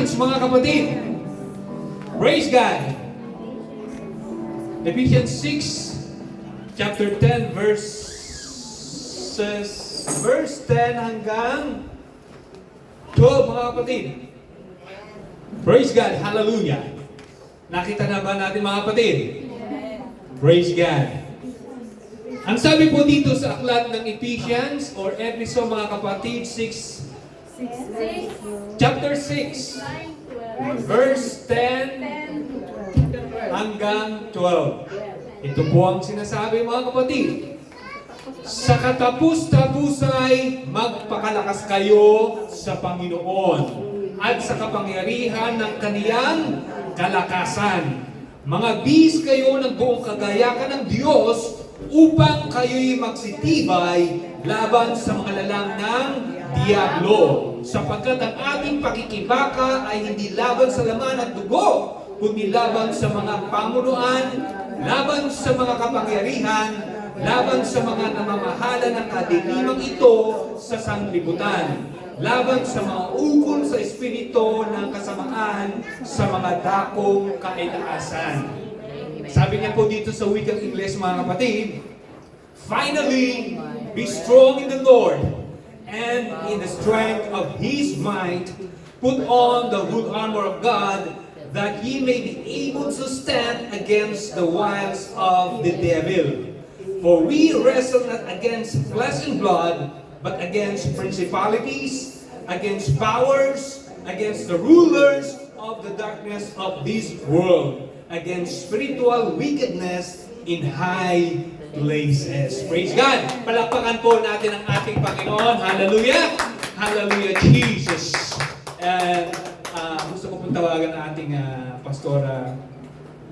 Ephesians, mga kapatid. Praise God. Ephesians 6, chapter 10, verse 10 hanggang 12, mga kapatid. Praise God. Hallelujah. Nakita na ba natin, mga kapatid? Praise God. Ang sabi po dito sa aklat ng Ephesians or Epheso, mga kapatid, chapter 6, verse 10 hanggang 12. Ito po ang sinasabi, mga kapatid. Sa katapus-tapusay, magpakalakas kayo sa Panginoon at sa kapangyarihan ng kaniyang kalakasan. Mga bis kayo ng buong kagayakan ng Diyos upang kayo'y magsitibay laban sa mga lalang ng Diablo. Sapagkat ang ating pakikibaka ay hindi laban sa laman at dugo, kundi laban sa mga pamunuan, laban sa mga kapangyarihan, laban sa mga namamahala ng kadiliman ito sa sanglibutan, laban sa mga ukol sa espiritu ng kasamaan sa mga dakong kaitaasan. Sabi niya po dito sa wikang Ingles, mga kapatid, finally, be strong in the Lord and in the strength of His might, put on the whole armor of God, that ye may be able to stand against the wiles of the devil. For we wrestle not against flesh and blood, but against principalities, against powers, against the rulers of the darkness of this world, against spiritual wickedness in high places. Praise God! Palakpakan po natin ang ating Panginoon. Hallelujah! Hallelujah, Jesus! And gusto ko pong tawagan ang ating Pastora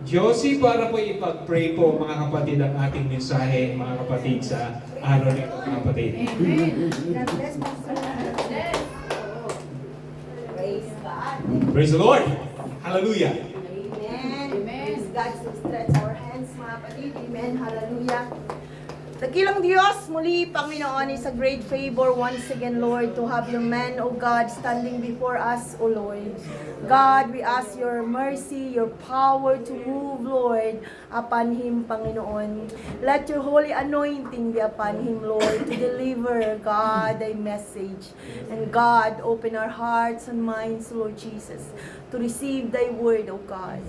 Josie para po ipag-pray po, mga kapatid, ang ating mensahe, mga kapatid, sa araw nito, mga kapatid. God bless, Pastor. Praise God. Praise the Lord! Hallelujah! Praise God. So stretch our hands, mga kapatid. Amen. Hallelujah. Dakilang Diyos, muli, Panginoon, is a great favor once again, Lord, to have your man, O God, standing before us, O Lord. God, we ask your mercy, your power to move, Lord, upon him, Panginoon. Let your holy anointing be upon him, Lord, to deliver, God, thy message. And God, open our hearts and minds, Lord Jesus, to receive thy word, O God.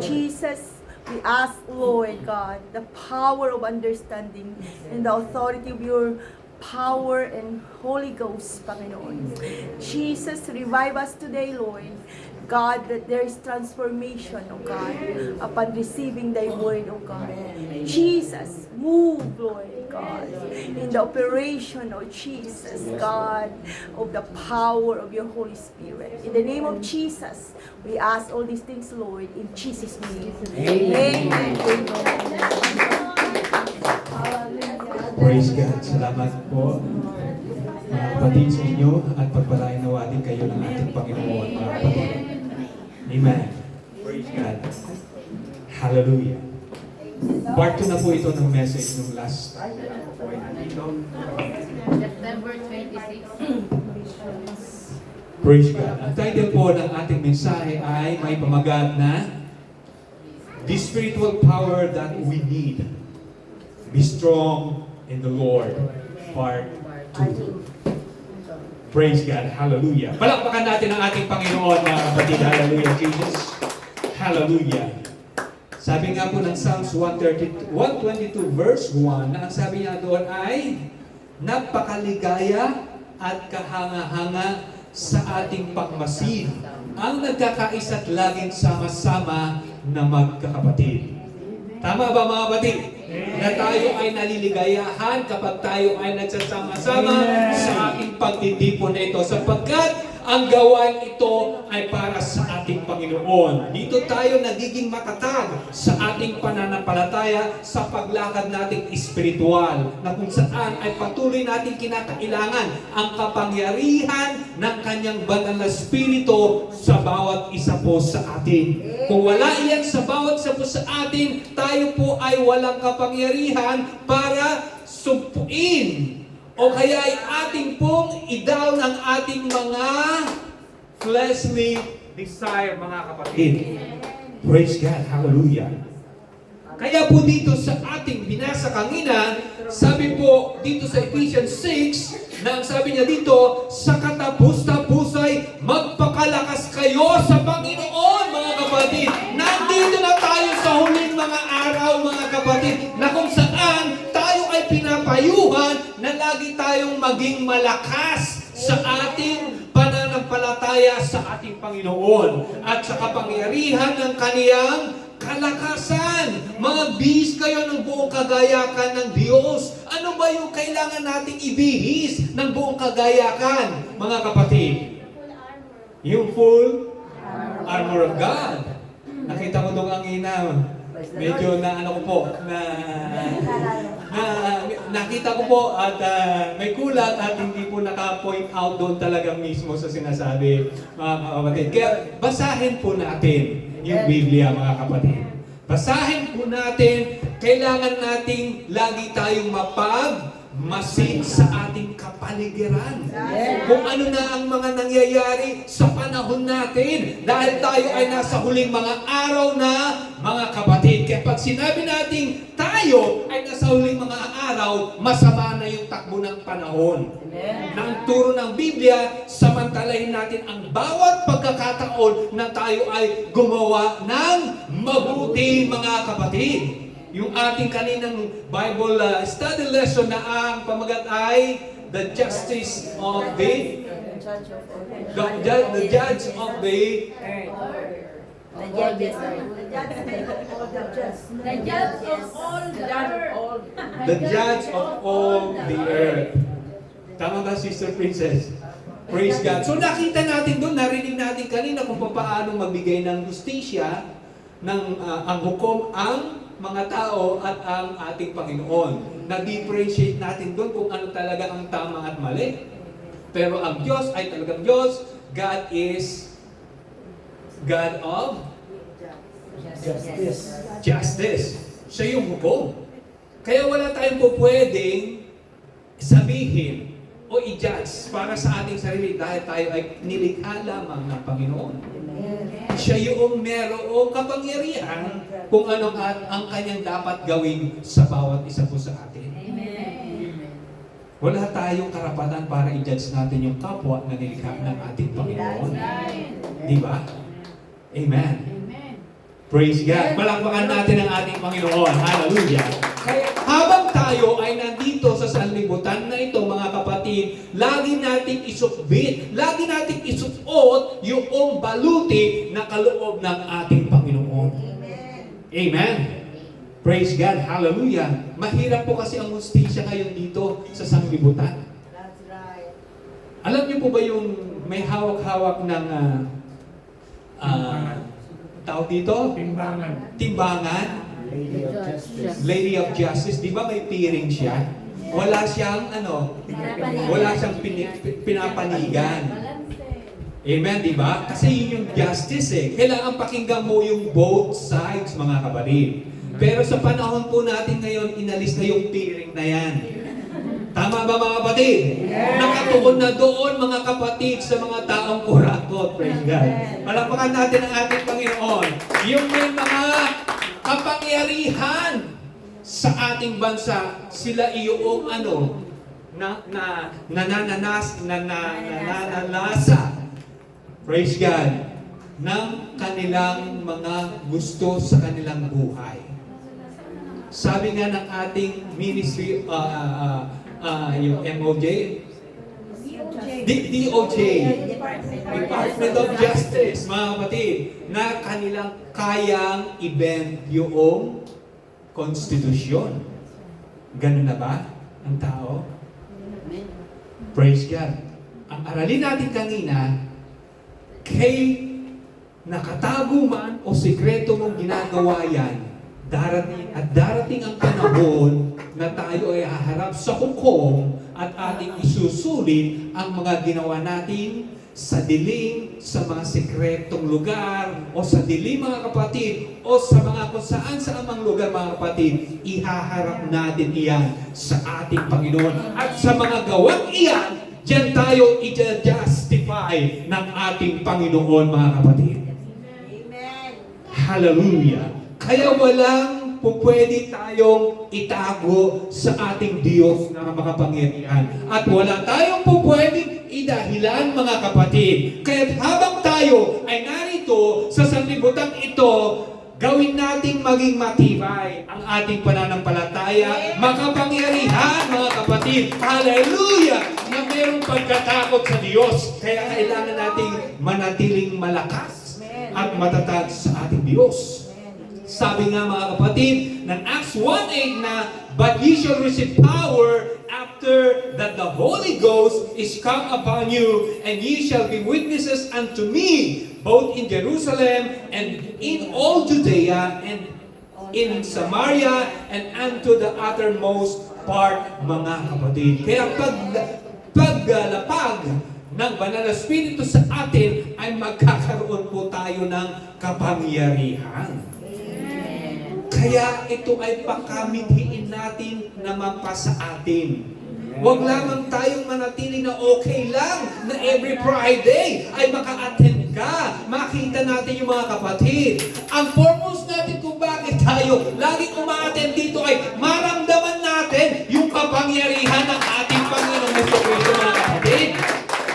Jesus, we ask, Lord God, the power of understanding and the authority of your power and Holy Ghost, Panginoon. Jesus, revive us today, Lord. God, that there is transformation, O God, upon receiving thy word, O God. Jesus, move, Lord God, in the operation, O Jesus, God, of the power of your Holy Spirit. In the name of Jesus, we ask all these things, Lord, in Jesus' name. Amen. Praise God. Salamat po, mga kapatid, sa inyo, at pagpalain nawa din kayo ng ating Panginoon, mga kapatid. Amen. Praise God. Hallelujah. Part 2 na po ito ng message nung last time. September 26. Praise God. Ang title po ng ating mensahe ay may pamagat na The Spiritual Power That We Need. Be Strong in the Lord. Part 2. Praise God. Hallelujah. Palakpakan natin ang ating Panginoon, mga kapatid. Hallelujah, Jesus. Hallelujah. Sabi nga po ng Psalms 122 verse 1, na ang sabi niya doon ay, napakaligaya at kahanga-hanga sa ating pagmasid, ang nagkakaisa't laging sama-sama na magkakapatid. Tama ba, mga kapatid? Na tayo ay naliligayahan kapag tayo ay nagsasama-sama sa ating pagtitipon na ito, sapagkat ang gawain ito ay para sa ating Panginoon. Dito tayo nagiging matatag sa ating pananampalataya sa paglakad nating espiritual, na kung saan ay patuloy nating kinakailangan ang kapangyarihan ng kanyang banal na Espiritu sa bawat isa po sa atin. Kung wala iyan sa bawat isa po sa atin, tayo po ay walang kapangyarihan para sumpuin o kaya ay ating pong i-down ang ating mga fleshly desire, mga kapatid. Praise God. Hallelujah. Kaya po dito sa ating binasa kanina, sabi po dito sa Ephesians 6, na ang sabi niya dito, sa katapus-tapus ay magpakalakas kayo sa Panginoon, mga kapatid. Nandito na tayo sa huling mga araw, mga kapatid, na kung saan tayo ay pinapayuhan na lagi tayong maging malakas sa ating pananampalataya sa ating Panginoon at sa kapangyarihan ng kaniyang kalakasan. Mga bihis kayo ng buong kagayakan ng Diyos. Ano ba yung kailangan nating ibihis ng buong kagayakan, mga kapatid? Yung full armor of God. Nakita mo doon ang ina. Medyo na ano ko po, nakita ko po at may kulat at hindi po naka-point out doon talaga mismo sa sinasabi, mga kapatid. Kaya basahin po natin yung Biblia, mga kapatid. Basahin po natin, kailangan nating lagi tayong mapagmasid sa ating kapaligiran. Kung ano na ang mga nangyayari sa panahon natin. Dahil tayo ay nasa huling mga araw na, mga kapatid. Kaya pag sinabi natin tayo ay nasa huling mga araw, masama na yung takbo ng panahon. Na ang turo ng Biblia, samantalahin natin ang bawat pagkakataon na tayo ay gumawa ng mabuti, mga kapatid. Yung ating kaninang Bible study lesson na ang pamagat ay the justice of the judge of the The judge of all the earth. the judge of all the earth. Tama ba, Sister Princess? Praise God. So nakita natin doon, narinig natin kanina kung paano magbigay ng justisya, ng ang hukom ang mga tao at ang ating Panginoon. Na-differentiate natin doon kung ano talaga ang tama at mali. Pero ang Diyos ay talagang Diyos. God is God of justice. Siya yung hukom. Kaya wala tayong po pwedeng sabihin o i-judge para sa ating sarili dahil tayo ay nilikha lamang ng Panginoon. Siya yung merong kapangyarihan kung ano ang kanyang dapat gawin sa bawat isa po sa atin. Wala tayong karapatan para i-judge natin yung kapwa na nilikha ng ating Panginoon. Di ba? Amen. Praise God. Palakpakan natin ang ating Panginoon. Hallelujah. Kaya habang tayo ay nandito sa sanlibutan na ito, mga kapatid, lagi nating isukbit, lagi nating isuot yung baluti na kaloob ng ating Panginoon. Amen. Praise God. Hallelujah. Mahirap po kasi ang hustisya ngayon dito sa sanlibutan. That's right. Alam niyo po ba yung may hawak-hawak ng tawag dito? Timbangan. Lady of Justice. Di ba may piring siya? Wala siyang pinapanigan. Amen, di ba? Kasi yun yung justice eh. Kailangan pakinggan mo yung both sides, mga kapatid. Pero sa panahon po natin ngayon, inalis na yung piring na yan. Tama ba, mga kapatid? Nakatuon na doon, mga kapatid, sa mga taong kurakot. Praise God. Palakpakan natin ang ating Panginoon. Yung may mga kapangyarihan sa ating bansa, sila iyong nananasa. Praise God. Ng kanilang mga gusto sa kanilang buhay. Sabi nga ng ating ministry, yung MOJ, DOJ, Department of Justice, mga kapatid, na kanilang kayang i-bend yung konstitusyon. Ganun na ba ang tao? Praise God. Ang aralin natin kanina, kay nakatago man o sikreto mong ginagawa yan, darating ang panahon na tayo ay haharap sa hukom at ating isusulit ang mga ginawa natin sa dilim, sa mga sikretong lugar, o sa dilim, mga kapatid, o sa mga kung saan mang lugar, mga kapatid, ihaharap natin iyan sa ating Panginoon. At sa mga gawang iyan, diyan tayo i-justify i-testify ng ating Panginoon, mga kapatid. Amen. Hallelujah! Kaya walang pwede tayong itago sa ating Diyos na makapangyarihan. At wala tayong pwedeng idahilan, mga kapatid. Kaya habang tayo ay narito sa sanlibutan ito, gawin nating maging matibay ang ating pananampalataya, makapangyarihan, mga kapatid. Hallelujah! Na mayroong pagkatakot sa Diyos. Kaya kailangan nating manatiling malakas at matatag sa ating Diyos. Sabi nga, mga kapatid, ng Acts 1:8 na, "But ye shall receive power after that the Holy Ghost is come upon you, and ye shall be witnesses unto me, both in Jerusalem and in all Judea and in Samaria and unto the uttermost part," mga kapatid. Kaya paglalapag ng Banal na Espiritu sa atin ay magkakaroon po tayo ng kapangyarihan. Kaya ito ay pakamithiin natin na mapasa atin. Huwag lamang tayong manatili na okay lang na every Friday ay maka-attend ka. Makita natin yung mga kapatid. Ang purpose natin kung bakit tayo laging uma-attend dito ay maramdaman natin yung kapangyarihan ng ating Panginoong Jesucristo, mga kapatid.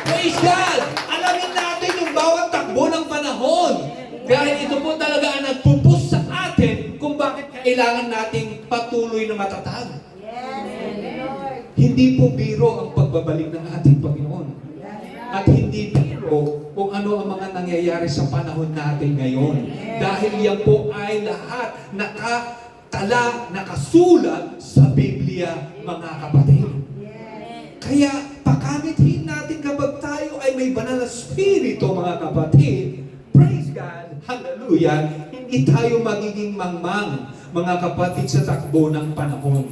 Praise God! Alamin natin yung bawat takbo ng panahon. Dahil ito po talaga ang nagpupus sa atin kung bakit kailangan nating patuloy na matatag. Yes, Lord. Hindi po biro ang pagbabalik ng ating Panginoon. At hindi biro kung ano ang mga nangyayari sa panahon natin ngayon. Dahil yan po ay lahat nakatala, nakasulat sa Biblia, mga kapatid. Kaya pakamithin natin kapag tayo ay may banal na spirito, mga kapatid. Praise God! Hallelujah! Hindi tayo magiging mangmang, mga kapatid, sa takbo ng panahon.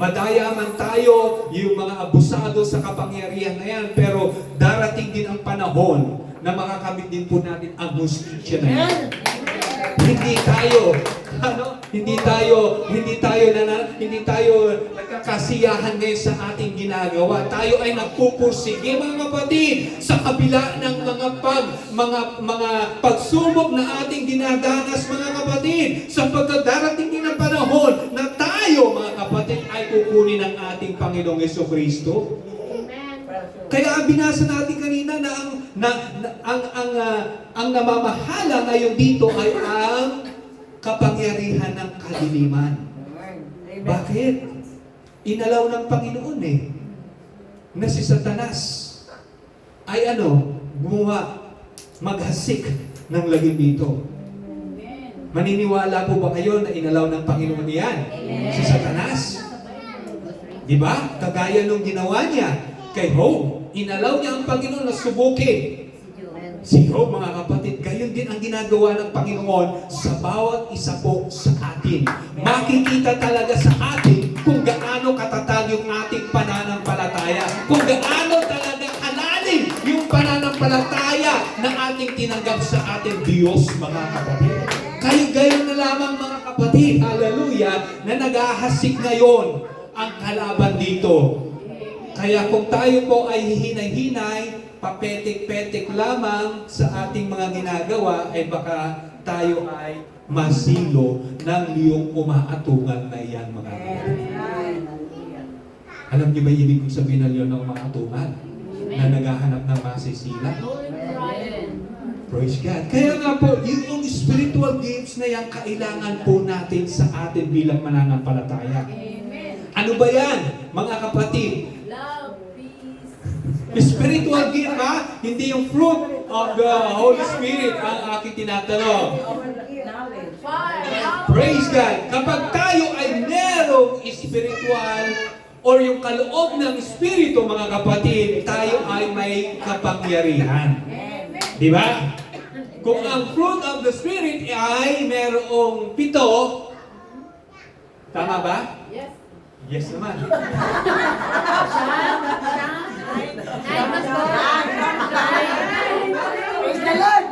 Madaya man tayo, yung mga abusado sa kapangyarihan na yan, pero darating din ang panahon na makakamit din po natin ang hustisya na yan. Hindi tayo nagkakasiyahan ngayon sa ating ginagawa. Tayo ay nagpupursige, mga kapatid, sa kabila ng mga pagsubok na ating dinadanas, mga kapatid, sapagkat darating din ang panahon na tayo, mga kapatid, ay kukunin ng ating Panginoong Jesucristo. Kaya ang binasa natin kanina na ang namamahala ngayon dito ay ang kapangyarihan ng kadiliman. Bakit? Inalaw ng Panginoon na si Satanas ay gumawa, maghasik ng lagim dito. Maniniwala po ba kayo na inalaw ng Panginoon yan? Si Satanas? Diba? Kagaya nung ginawa niya kay Job. Inalaw niya ang Panginoon na subukin si Job, mga kapatid. Gayon din ang ginagawa ng Panginoon sa bawat isa po sa atin. Makikita talaga sa atin kung gaano katatag yung ating pananampalataya, kung gaano talaga kalalim yung pananampalataya na ating tinanggap sa ating Diyos, mga kapatid. Gayon na lamang, mga kapatid, hallelujah, na naghahasik ngayon ang kalaban dito. Kaya kung tayo po ay hihinay-hinay, papetik-petik lamang sa ating mga ginagawa, ay baka tayo ay masilo ng liyong umaatungan na iyan, mga kapatid. Alam niyo ba ibig kong sabihin ng liyon ng umaatungan? Na naghahanap ng masisila? Praise God. Kaya nga po, yung spiritual gifts na yan, kailangan po natin sa atin bilang mananampalataya. Ano ba yan, mga kapatid? Love, peace. Spiritual gift, ha? Hindi yung fruit of the Holy Spirit ang aking tinatanong. Fire. Praise God. Kapag tayo ay merong spiritual or yung kaloob ng Espiritu, mga kapatid, tayo ay may kapangyarihan. Di ba? Kung ang fruit of the Spirit ay merong 7, tama ba? Yes. Yes naman. Praise the Lord!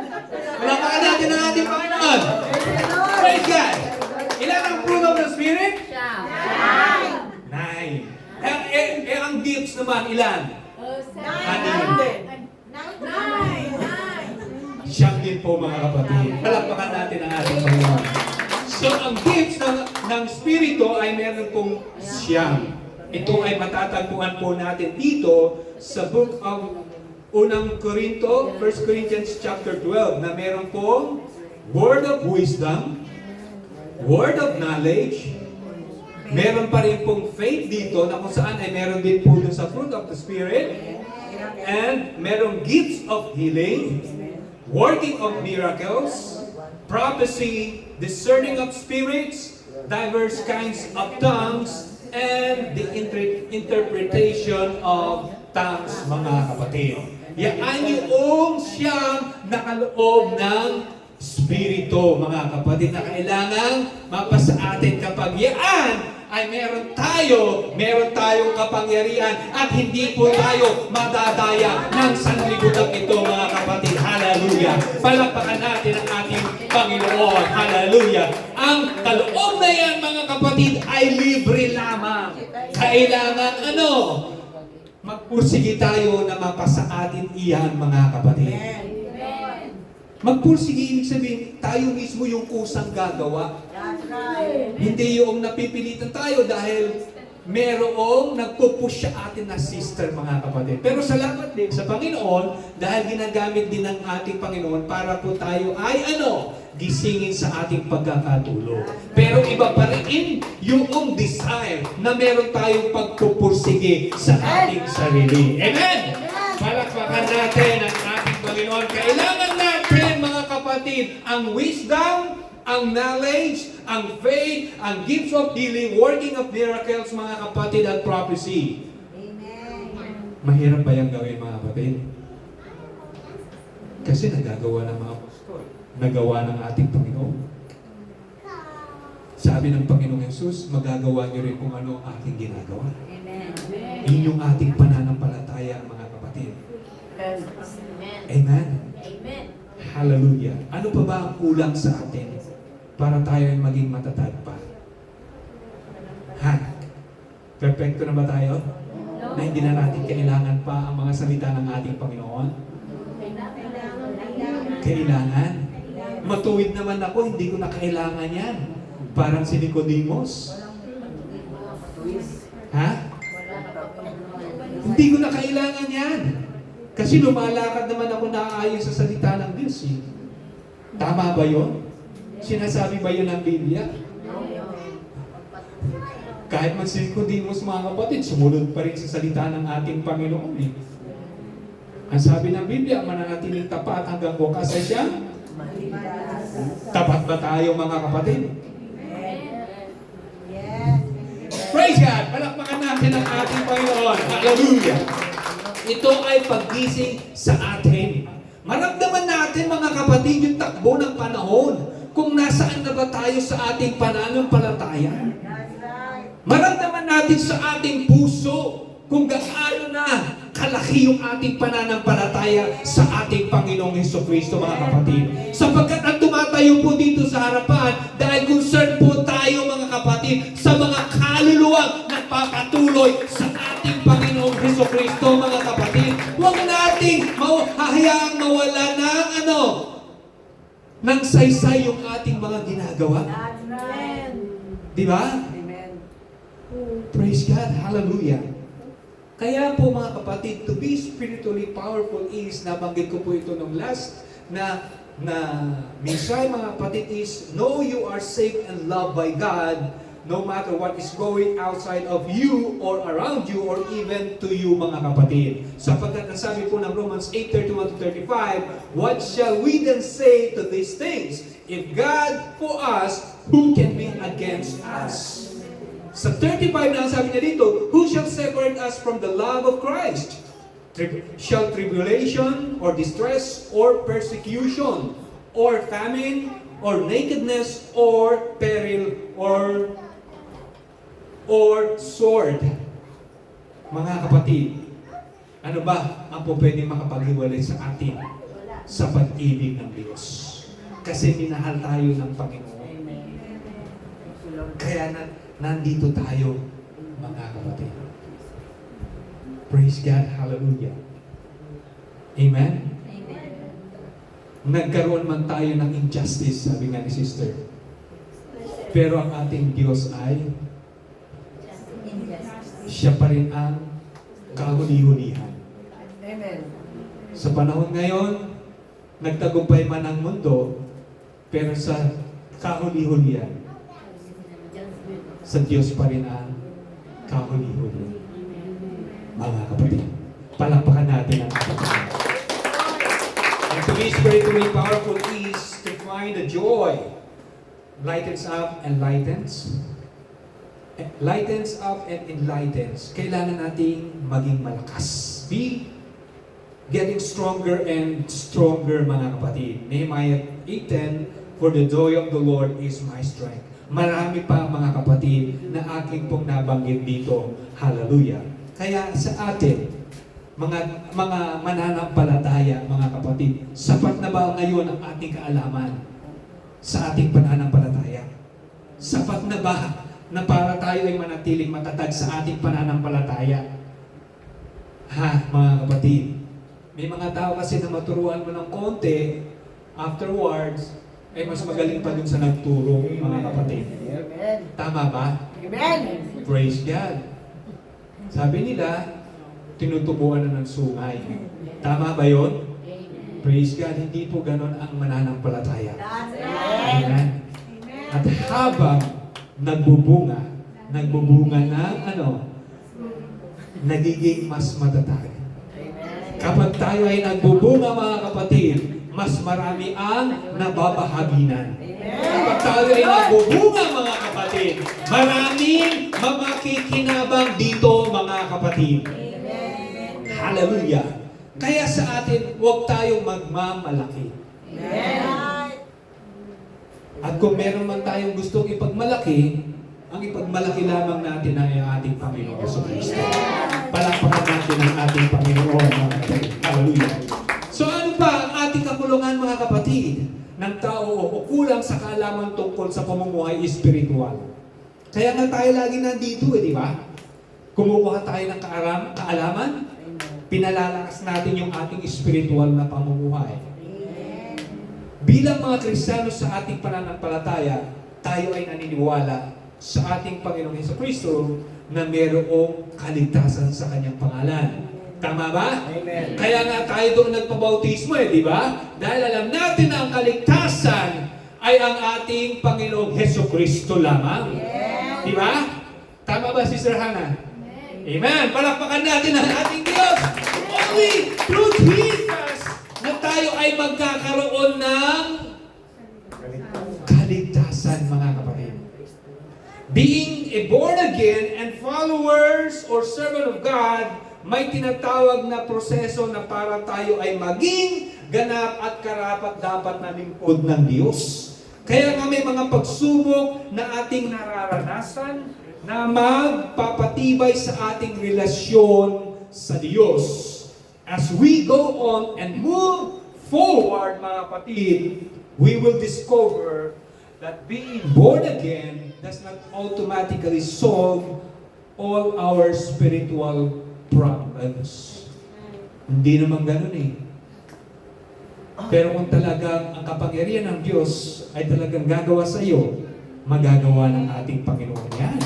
Palakpakan natin ang ating Panginoon. Praise God. Ilan ang fruit of the Spirit? 9. Ang gifts naman, ilan? 9. po mga kapatid. Palakpakan natin ang ating Panginoon. So, ang gifts ng Espiritu ay meron pong siyam. Ito ay matatagpuan po natin dito sa book of Unang Korinto, 1 Corinthians chapter 12, na meron pong word of wisdom, word of knowledge, meron pa rin pong faith dito na kung saan ay meron din po dun sa fruit of the Spirit, and merong gifts of healing, working of miracles, prophecy, discerning of spirits, diverse kinds of tongues, and the interpretation of tongues, mga kapatid. Yan yung siyang nakaloob ng Espiritu, mga kapatid, na kailangang mapasa atin kapag yan ay meron tayong kapangyarihan at hindi po tayo madadaya ng sanlibutan ito, mga kapatid. Hallelujah! Palakpakan natin ang ating Panginoon. Hallelujah! Ang kaloob na yan, mga kapatid, ay libre lamang. Kailangan magpursige tayo na mapasa atin iyan, mga kapatid. Magpursige, ibig sabihin, tayo mismo yung kusang gagawa. Hindi yung napipilitan tayo dahil merong nagpupush sa atin na sister, mga kapatid. Pero salamat din sa Panginoon dahil ginagamit din ng ating Panginoon para po tayo ay gisingin sa ating pagkakatulog. Pero iba pa rin yung desire na meron tayong pagpupursige sa ating sarili. Amen! Palakpakan natin ang ating Panginoon. Kailangan natin, mga kapatid, ang wisdom, ang knowledge, ang faith, ang gifts of healing, working of miracles, mga kapatid, at prophecy. Amen. Mahirap ba yung gawin, mga kapatid? Kasi nagagawa ng mga apostol. Nagawa ng ating Panginoon. Sabi ng Panginoong Jesus, magagawa niyo rin kung ano ang aking ginagawa. Amen. Yun yung ating pananampalataya, mga kapatid. Amen. Amen? Amen. Hallelujah. Ano pa ba ang kulang sa atin para tayo ay maging matatag pa? Ha? Perfecto na ba tayo? Na hindi na natin kailangan pa ang mga salita ng ating Panginoon? Kailangan. Matuwid naman ako, hindi ko na kailangan yan. Parang si Nicodemus. Ha? Hindi ko na kailangan yan. Kasi lumalakad naman ako naaayon sa salita ng Diyos. Tama ba yun? Sinasabi ba yun ng Biblia? Kahit man si Nicodemus, mga kapatid, sumunod pa rin sa salita ng ating Panginoon. Ang sabi ng Biblia, mananatiling tapat hanggang wakas ay siya. Tapat ba tayo, mga kapatid? Yes. Praise God! Palakpakan natin ang ating Panginoon. Hallelujah! Ito ay paggising sa atin. Maramdaman natin, mga kapatid, yung takbo ng panahon. Kung nasaan na ba tayo sa ating pananampalataya. Maramdaman natin sa ating puso kung gaano na kalaki yung ating pananampalataya sa ating Panginoong Hesukristo, mga kapatid. Sapagkat ang tumatayo po dito sa harapan dahil concerned po tayo, mga kapatid, sa mga kaluluwang nagpapatuloy sa ating Panginoong Hesukristo, mga kapatid. Huwag nating hahayaang mawala ng ng saysay yung ating mga ginagawa. Amen. Di ba? Amen. Praise God. Hallelujah. Kaya po, mga kapatid, to be spiritually powerful is, nabanggit ko po ito nung last na mensahe, mga kapatid, is know you are safe and loved by God no matter what is going outside of you or around you or even to you, mga kapatid. Sapagkat nasabi po ng Romans 8:31-35, what shall we then say to these things? If God for us, who can be against us? Sa 35 na sabi niya dito, who shall separate us from the love of Christ? Shall tribulation or distress or persecution or famine or nakedness or peril or sword? Mga kapatid, ano ba ang po pwedeng makapaghiwalay sa atin sa pag-ibig ng Diyos? Kasi minahal tayo ng Panginoon. Kaya nandito tayo, mga kapatid. Praise God. Hallelujah. Amen? nagkaroon man tayo ng injustice, sabi nga ni sister. Pero ang ating Diyos ay siya pa rin ang kahuli-hulihan. Amen. Sa panahon ngayon, nagtagumpay man ang mundo, pero sa kahuli-hulihan, sa Diyos pa rin ang kahuli-hulihan. Mga kapatid, palakpakan natin ang ating Panginoon. And to be spiritually powerful is to find the joy. Lightens up and lightens. Lightens up and enlightens. Kailangan nating maging malakas. Be getting stronger and stronger, mga kapatid. Nehemiah 8:10, for the joy of the Lord is my strength. Marami pa, mga kapatid, na aking pong nabanggit dito. Hallelujah. Kaya sa atin, mga mananampalataya, mga kapatid, sapat na ba ngayon ang ating kaalaman sa ating pananampalataya? Sapat na ba na para tayo ay manatiling matatag sa ating pananampalataya? Ha, mga kapatid? May mga tao kasi na maturuan mo ng konti, afterwards, ay mas magaling pa dun sa nagturo, mga kapatid. Amen. Tama ba? Amen. Praise God. Sabi nila, tinutubuan na ng sungay. Tama ba yun? Praise God. Hindi po ganon ang mananampalataya. That's it. Amen. At habang nagbubunga ng nagiging mas matatag. Kapag tayo ay nagbubunga, mga kapatid, mas marami ang nababahaginan. Kapag tayo ay nagbubunga, mga kapatid, maraming mamakikinabang dito, mga kapatid. Hallelujah. Kaya sa atin, huwag tayong magmamalaki. At kung meron man tayong gustong ipagmalaki, ang ipagmalaki lamang natin ay ang ating Panginoon Jesucristo. Palakpakan natin ang ating Panginoon, mga kapatid. Hallelujah. So ano pa ang ating kakulungan, mga kapatid, ng tao o kulang sa kaalaman tungkol sa pamumuhay espiritual? Kaya nga tayo lagi nandito, di ba? Kumukuha tayo ng kaalaman, pinalalakas natin yung ating espiritual na pamumuhay. Bilang mga Kristiyano sa ating pananampalataya, tayo ay naniniwala sa ating Panginoong Jesucristo na mayroong kaligtasan sa kanyang pangalan. Tama ba? Amen. Kaya nga tayo doon nagpabautismo, di ba? Dahil alam natin na ang kaligtasan ay ang ating Panginoong Jesucristo lamang. Di ba? Tama ba, Sister Hannah? Amen. Palakpakan natin ang ating Diyos. Only through Jesus na tayo ay magkakaroon ng kaligtasan, mga kapatid. Being a born again and followers or servant of God, may tinatawag na proseso na para tayo ay maging ganap at karapat dapat na lingkod ng Diyos. Kaya nga may mga pagsubok na ating nararanasan na magpapatibay sa ating relasyon sa Diyos. As we go on and move forward, mga kapatid, we will discover that being born again does not automatically solve all our spiritual problems. Hindi naman ganun eh. Pero kung talagang ang kapangyarihan ng Diyos ay talagang gagawa sa iyo, magagawa ng ating Panginoon yan.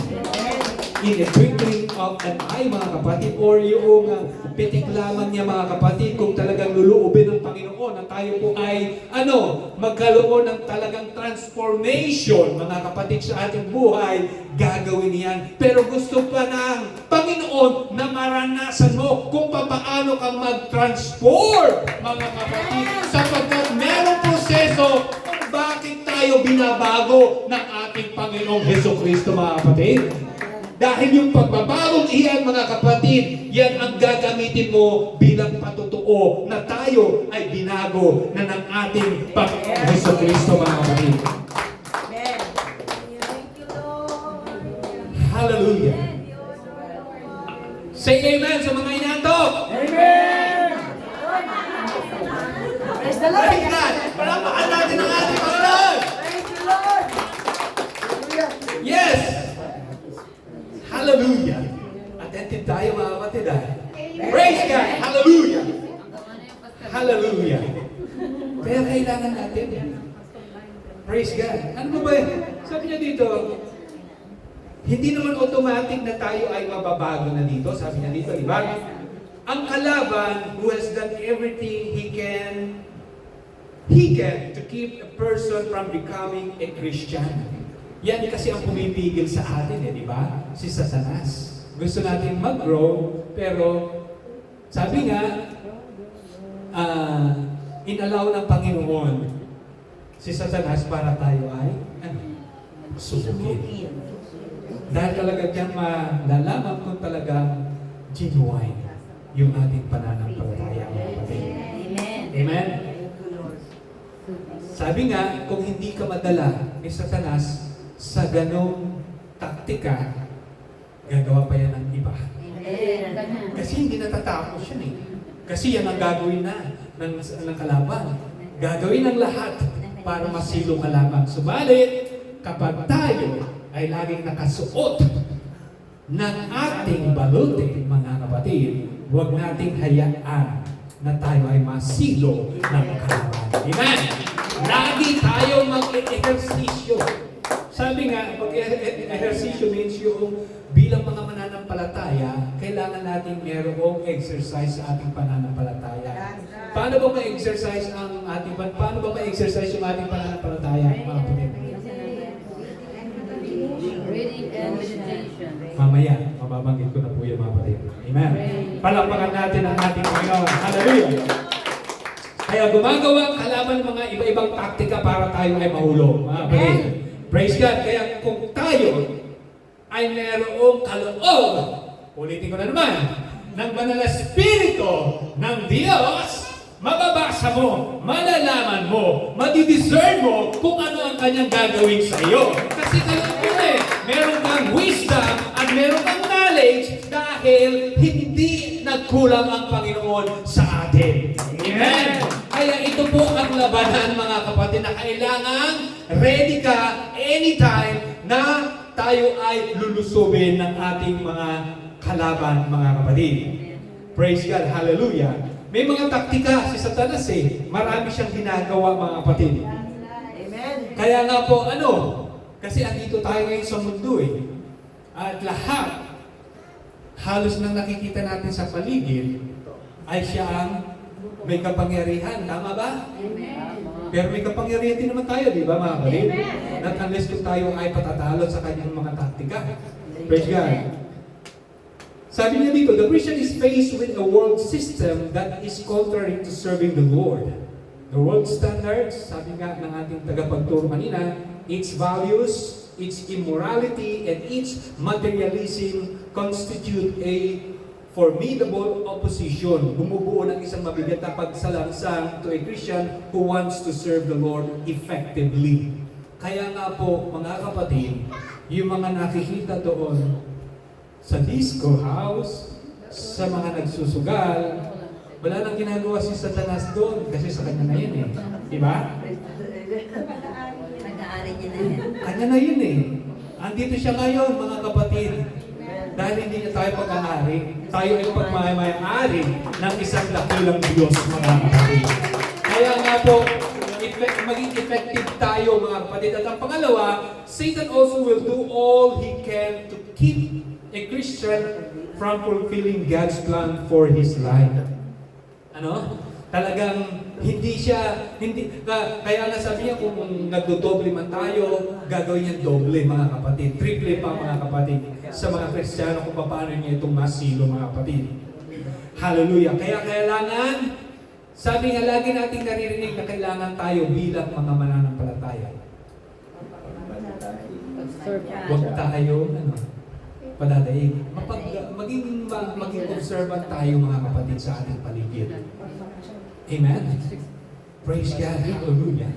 In a twinkling of an eye, mga kapatid, or yung pitik lamang niya, mga kapatid, kung talagang luluubin ng Panginoon na tayo po ay, magkaroon ng talagang transformation, mga kapatid, sa ating buhay, gagawin yan. Pero gusto pa ng Panginoon na maranasan mo kung paano kang mag-transform, mga kapatid, sapagkat merong proseso kung bakit tayo binabago ng ating Panginoong Jesucristo, mga kapatid. Dahil yung pagbabagong iyan, mga kapatid, yan ang gagamitin mo bilang patotoo na tayo ay binago na ng ating Panginoong Jesucristo, mga kapatid. Hallelujah. Say amen sa mga inaantok. Amen! Praise the Lord! Praise God. Palakpakan natin ang ating Panginoon. Praise the Lord! Hallelujah! Yes. Hallelujah. Attentive tayo, mga kapatid. Praise God. Hallelujah. Hallelujah. Kaya kailangan Praise God. Ano ba ba? Sabi niya dito, hindi naman automatic na tayo ay mababago na dito. Sabi niya dito, di ba? Ang kalaban who has done everything he can to keep a person from becoming a Christian. Yan kasi ang pumipigil sa atin, di ba? Si Satanas. Gusto natin mag-grow, pero sabi nga, inalaw ng Panginoon si Satanas para tayo ay subukin. Dahil talaga diyan malalaman kung talagang genuine yung ating pananampalataya. Amen. Amen? Sabi nga, kung hindi ka madala ni Satanas sa ganong taktika, gagawa pa yan ng iba. Amen. Kasi hindi natatapos yan eh. Kasi yan ang gagawin ng kalaban. Gagawin ng lahat para masilo ka lamang. Subalit, kapag tayo ay laging nakasuot ng ating baluti, mga kapatid, huwag nating hayaan na tayo ay masilo ng kalaban. Amen? Lagi tayo mag-ehersisyo. Sabi nga, pag-ehersisyo means yung bilang mga mananampalataya, kailangan natin merong exercise sa ating pananampalataya. Paano ba ma-exercise ang ating paano ba ma-exercise yung ating pananampalataya, mga kapatid? Reading and meditation. Mamaya, mababanggit ko na po yan, mga kapatid. Amen. Palakpakan natin ang ating Panginoon. Hallelujah! Kaya gumagawa ang kalaban ng mga iba-ibang taktika para tayo ay mahulog, mga kapatid. Praise God! Kaya kung tayo ay merong kaloob, ulitin ko na naman, ng banal na Espiritu ng Diyos, mababasa mo, malalaman mo, madidiscern mo kung ano ang kanyang gagawin sa iyo. Kasi talagang yun meron kang wisdom at meron kang knowledge dahil hindi nagkulang ang Panginoon sa atin. Amen? Kaya ito po ang labanan, mga kapatid, na kailangan ready ka anytime na tayo ay lulusubin ng ating mga kalaban, mga kapatid. Praise God, hallelujah. May mga taktika si Satanas Marami siyang ginagawa, mga kapatid. Amen. Kaya nga po, kasi andito tayo ngayon sa mundo At lahat, halos nang nakikita natin sa paligid, ay siya ang may kapangyarihan. Tama ba? Pero may kapangyarihan din naman tayo, di ba, mga kapatid? Not unless kung tayo ay patatalo sa kanyang mga taktika. Praise God. Sabi niya dito, the Christian is faced with a world system that is contrary to serving the Lord. The world standards, sabi nga ng ating tagapagturo kanina, its values, its immorality, and its materialism constitute a formidable opposition. Bumubuo ng isang mabigat na pagsalangsang to a Christian who wants to serve the Lord effectively. Kaya nga po, mga kapatid, yung mga nakikita doon sa disco house, sa mga nagsusugal, wala nang ginagawa si Satanas doon kasi sa kanya na yun Diba? Nag-aari niya na yan. Kanya na yun Andito siya ngayon, mga kapatid. Dahil hindi niya tayo pag-aari, tayo ay pagmamayari ng isang dakilang Diyos, mga kapatid. Kaya nga po, maging effective tayo, mga kapatid. At ang pangalawa, Satan also will do all he can to keep a Christian from fulfilling God's plan for his life. Talagang kaya nga sabi niya kung nagdodoble man tayo, gagawin niya doble, mga kapatid. Triple pa, mga kapatid, sa mga Kristiyano kung paano niya itong masilo, mga kapatid. Hallelujah. Kaya kailangan, sabi nga lagi nating naririnig na kailangan tayo bilang mga mananampalataya. Huwag tayo, padadaig. Maging observant tayo, mga kapatid, sa ating paligid. Amen? Praise God. Hallelujah.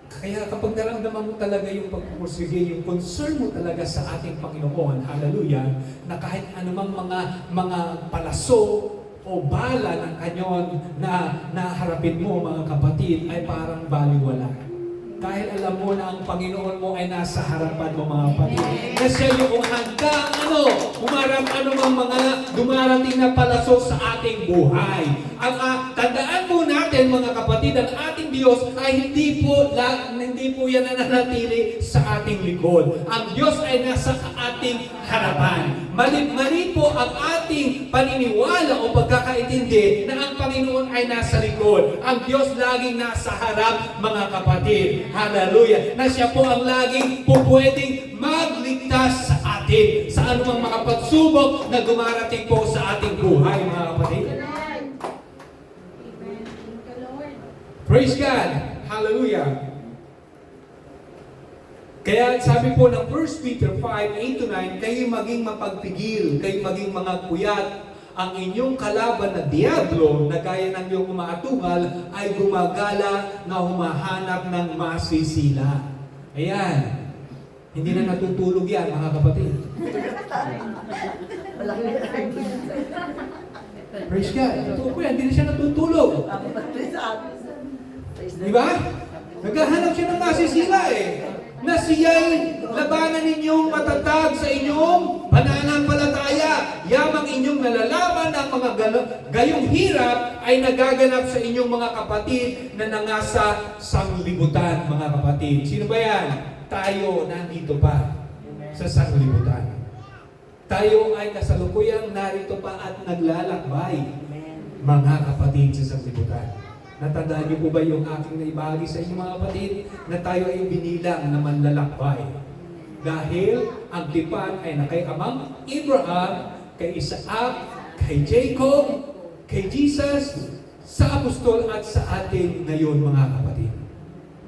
Kaya kapag naramdaman mo talaga yung pagpupursige, yung concern mo talaga sa ating Panginoon, hallelujah, na kahit anumang mga palaso o bala ng kanyon na naharapin mo, mga kapatid, ay parang baliwala. Dahil alam mo na ang Panginoon mo ay nasa harapan mo, mga kapatid. Na siya yung handa, humarap anumang mga dumarating na palaso sa ating buhay. Tandaan po natin, mga kapatid, ang ating Diyos ay hindi hindi po yan nananatili sa ating likod. Ang Diyos ay nasa ating harapan. Mali po ang ating paniniwala o pagkakaintindi na ang Panginoon ay nasa likod. Ang Diyos laging nasa harap, mga kapatid. Hallelujah. Na siya po ang laging po pwedeng magligtas sa atin sa anumang mga pagsubok na dumarating po sa ating buhay, mga kapatid. Praise God! Hallelujah! Kaya sabi po ng 1 Peter 5:8-9, kayo maging mapagpigil, kayo maging mga puyat, ang inyong kalaban na diablo na gaya ng iyong umaatungal ay gumagala na humahanap ng masisila. Ayan. Hindi na natutulog yan, mga kapatid. Praise God. Totoo po yan, hindi na siya natutulog. Di ba? Naghahanap siya ng masisila eh. Na siya'y labanan ninyong matatag sa inyong pananampalataya. Yamang inyong nalalaman ang mga gayong hirap ay nagaganap sa inyong mga kapatid na nangasa sanglibutan, mga kapatid. Sino ba yan? Tayo nandito pa sa sanglibutan. Tayo ay kasalukuyang narito pa at naglalakbay, mga kapatid, sa sanglibutan. Natandaan niyo po ba yung aking naibahagi sa inyo, mga kapatid, na tayo ay binilang na manlalakbay? Dahil ang tipan ay na kay amang Abraham, kay Isaac, kay Jacob, kay Jesus, sa apostol at sa atin ngayon, mga kapatid.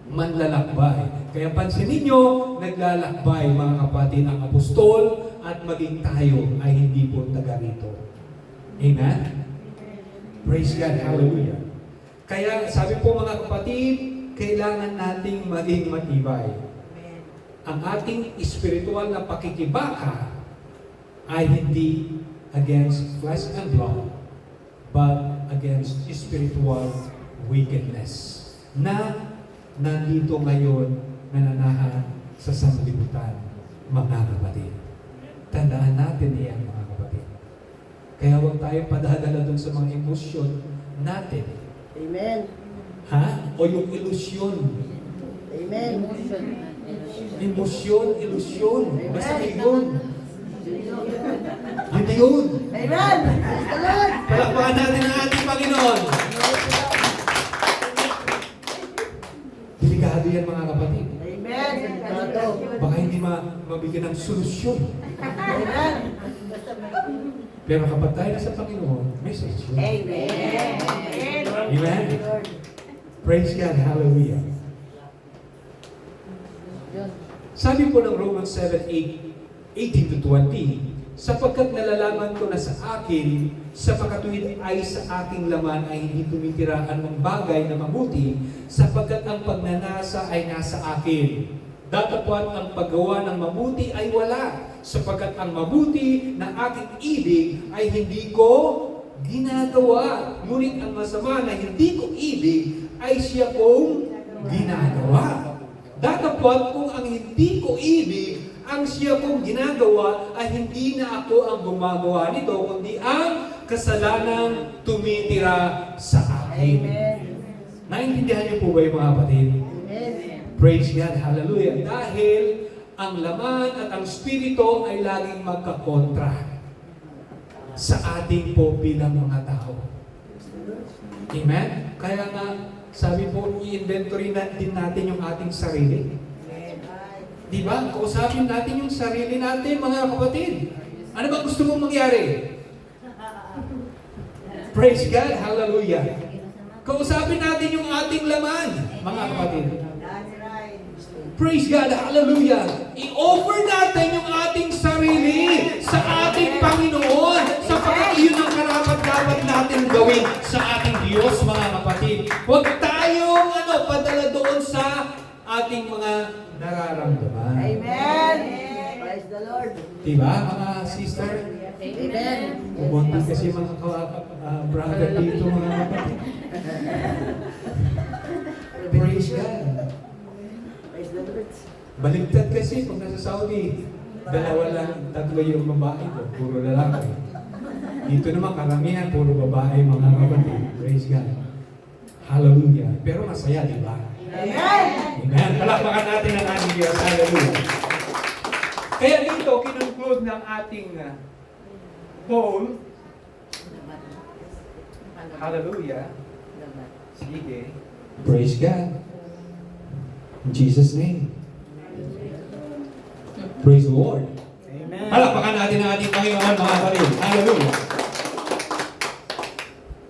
Manlalakbay. Kaya pansinin niyo, naglalakbay, mga kapatid, ang apostol at maging tayo ay hindi po taga rito. Amen? Praise God. Hallelujah. Kaya sabi po, mga kapatid, kailangan nating maging matibay. Ang ating espiritual na pakikibaka ay hindi against flesh and blood, but against spiritual wickedness na nandito ngayon nananahan sa sanlibutan, mga kapatid. Tandaan natin iyan, mga kapatid. Kaya huwag tayong padadala dun sa mga emosyon natin. Amen. Ha? O yung ilusyon. Amen. Emotion. Emosyon, ilusyon. Basta yun. Yun yun. Amen. Praise the Lord. Palakpakan natin ang ating Panginoon. Delikado yan, mga kapatid. Amen. Baka hindi mabigyan ng solusyon. Amen. Pero kapag tayo na sa Panginoon, may solusyon. Amen. Amen? Praise God. Hallelujah. Sabi po ng Romans 7:18-20, sapagkat nalalaman ko na sa akin, sa makatuwid ay sa aking laman ay hindi tumitiraan ng bagay na mabuti, sapagkat ang pagnanasa ay nasa akin. Datapwat ang paggawa ng mabuti ay wala, sapagkat ang mabuti na aking ibig ay hindi ko ginagawa. Ngunit ang masama na hindi ko ibig ay siya kong ginagawa. Datapwat kung ang hindi ko ibig ang siya kong ginagawa ay hindi na ako ang gumagawa nito, kundi ang kasalanang tumitira sa akin. Amen. Naintindihan niyo po ba yung mga kapatid? Amen. Praise God, hallelujah. Dahil ang laman at ang spirito ay laging magkakontra sa ating po bilang mga tao. Amen? Kaya nga, sabi po, i-inventory din natin yung ating sarili. Di ba? Kausapin natin yung sarili natin, mga kapatid. Ano ba gusto mong mangyari? Praise God, hallelujah. Kausapin natin yung ating laman, mga kapatid. Praise God, hallelujah. I-offer natin yung ating sarili sa ating Panginoon sapagkat iyon ang karapat-dapat natin gawin sa ating Diyos, mga kapatid. Huwag tayong padala doon sa ating mga nararamdaman. Amen. Praise the Lord. Diba, mga sister? Amen. Umunti kasi mga brother dito, mga kapatid. Praise God. Praise the Lord. Baligtad kasi pag nasa Saudi, dalawa lang, tatlo yung babae ko, puro lalaki. Dito naman karamihan, puro babae, mga kapatid. Praise God. Hallelujah. Pero masaya, di ba? Amen. Amen. Palakpakan natin ang ating Diyos. Hallelujah. Kaya dito, kinconclude ng ating Paul. Hallelujah. Sige. Praise God. In Jesus' name. Praise the Lord. Amen. Palakpakan natin ang ating Panginoon, mga kapatid. Hallelujah.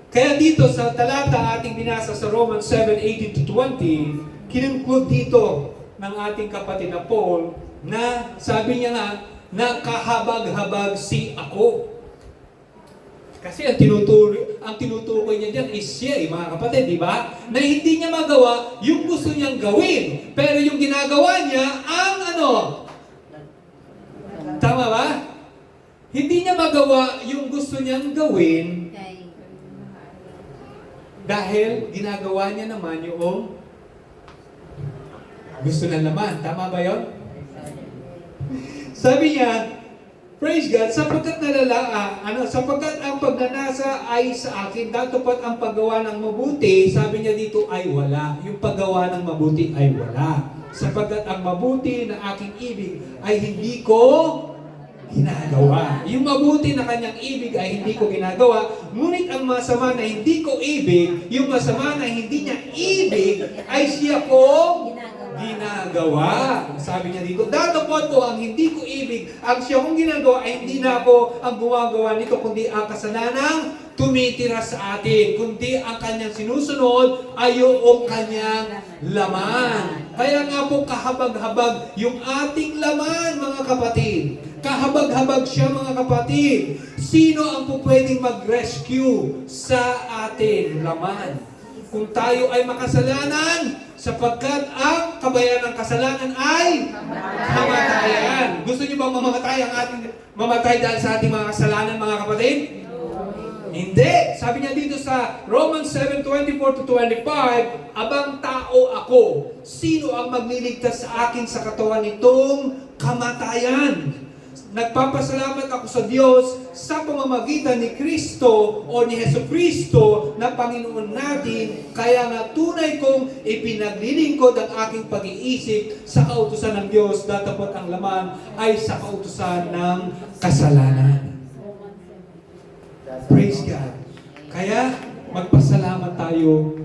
Kaya dito sa talata ating binasa sa Romans 7:18-20, kinunclude dito ng ating kapatid na Paul na sabi niya nga, nakahabag-habag si ako. Kasi ang tinutukoy niya diyan is siya, mga kapatid, di ba? Na hindi niya magawa yung gusto niyang gawin. Pero yung ginagawa niya, ang ano? Tama ba? Hindi niya magawa yung gusto niyang gawin dahil ginagawa niya naman yung gusto ng laman. Tama ba yun? Sabi niya, praise God, sapagkat sapagkat ang pagnanasa ay sa akin, datupad ang paggawa ng mabuti, sabi niya dito ay wala. Yung paggawa ng mabuti ay wala. Sapagkat ang mabuti na aking ibig ay hindi ko ginagawa. Yung mabuti na kanyang ibig ay hindi ko ginagawa, ngunit ang masama na hindi ko ibig, yung masama na hindi niya ibig, ay siya ko ginagawa. Sabi niya dito, datapot ko ang hindi ko ibig, ang siya kong ginagawa ay hindi na ako ang gumagawa nito, kundi ang kasalanang tumitira sa atin, kundi ang kanyang sinusunod ay yung kanyang laman. Kaya nga po kahabag-habag yung ating laman, mga kapatid. Kahabag-habag siya, mga kapatid. Sino ang po pwedeng mag-rescue sa ating laman? Kung tayo ay makasalanan, sapagkat ang kabayaran ng kasalanan ay kamatayan. Gusto niyo bang mamatay dahil sa ating mga kasalanan, mga kapatid? Hindi. Sabi niya dito sa Romans 7:24-25, abang tao ako, sino ang magliligtas sa akin sa katawan nitong kamatayan? Nagpapasalamat ako sa Diyos sa pamamagitan ni Kristo o ni Jesucristo na Panginoon natin, kaya nga tunay kong ipinaglilingkod ang aking pag-iisip sa kautusan ng Diyos, datapot ang laman ay sa kautusan ng kasalanan. Praise God. Kaya magpasalamat tayo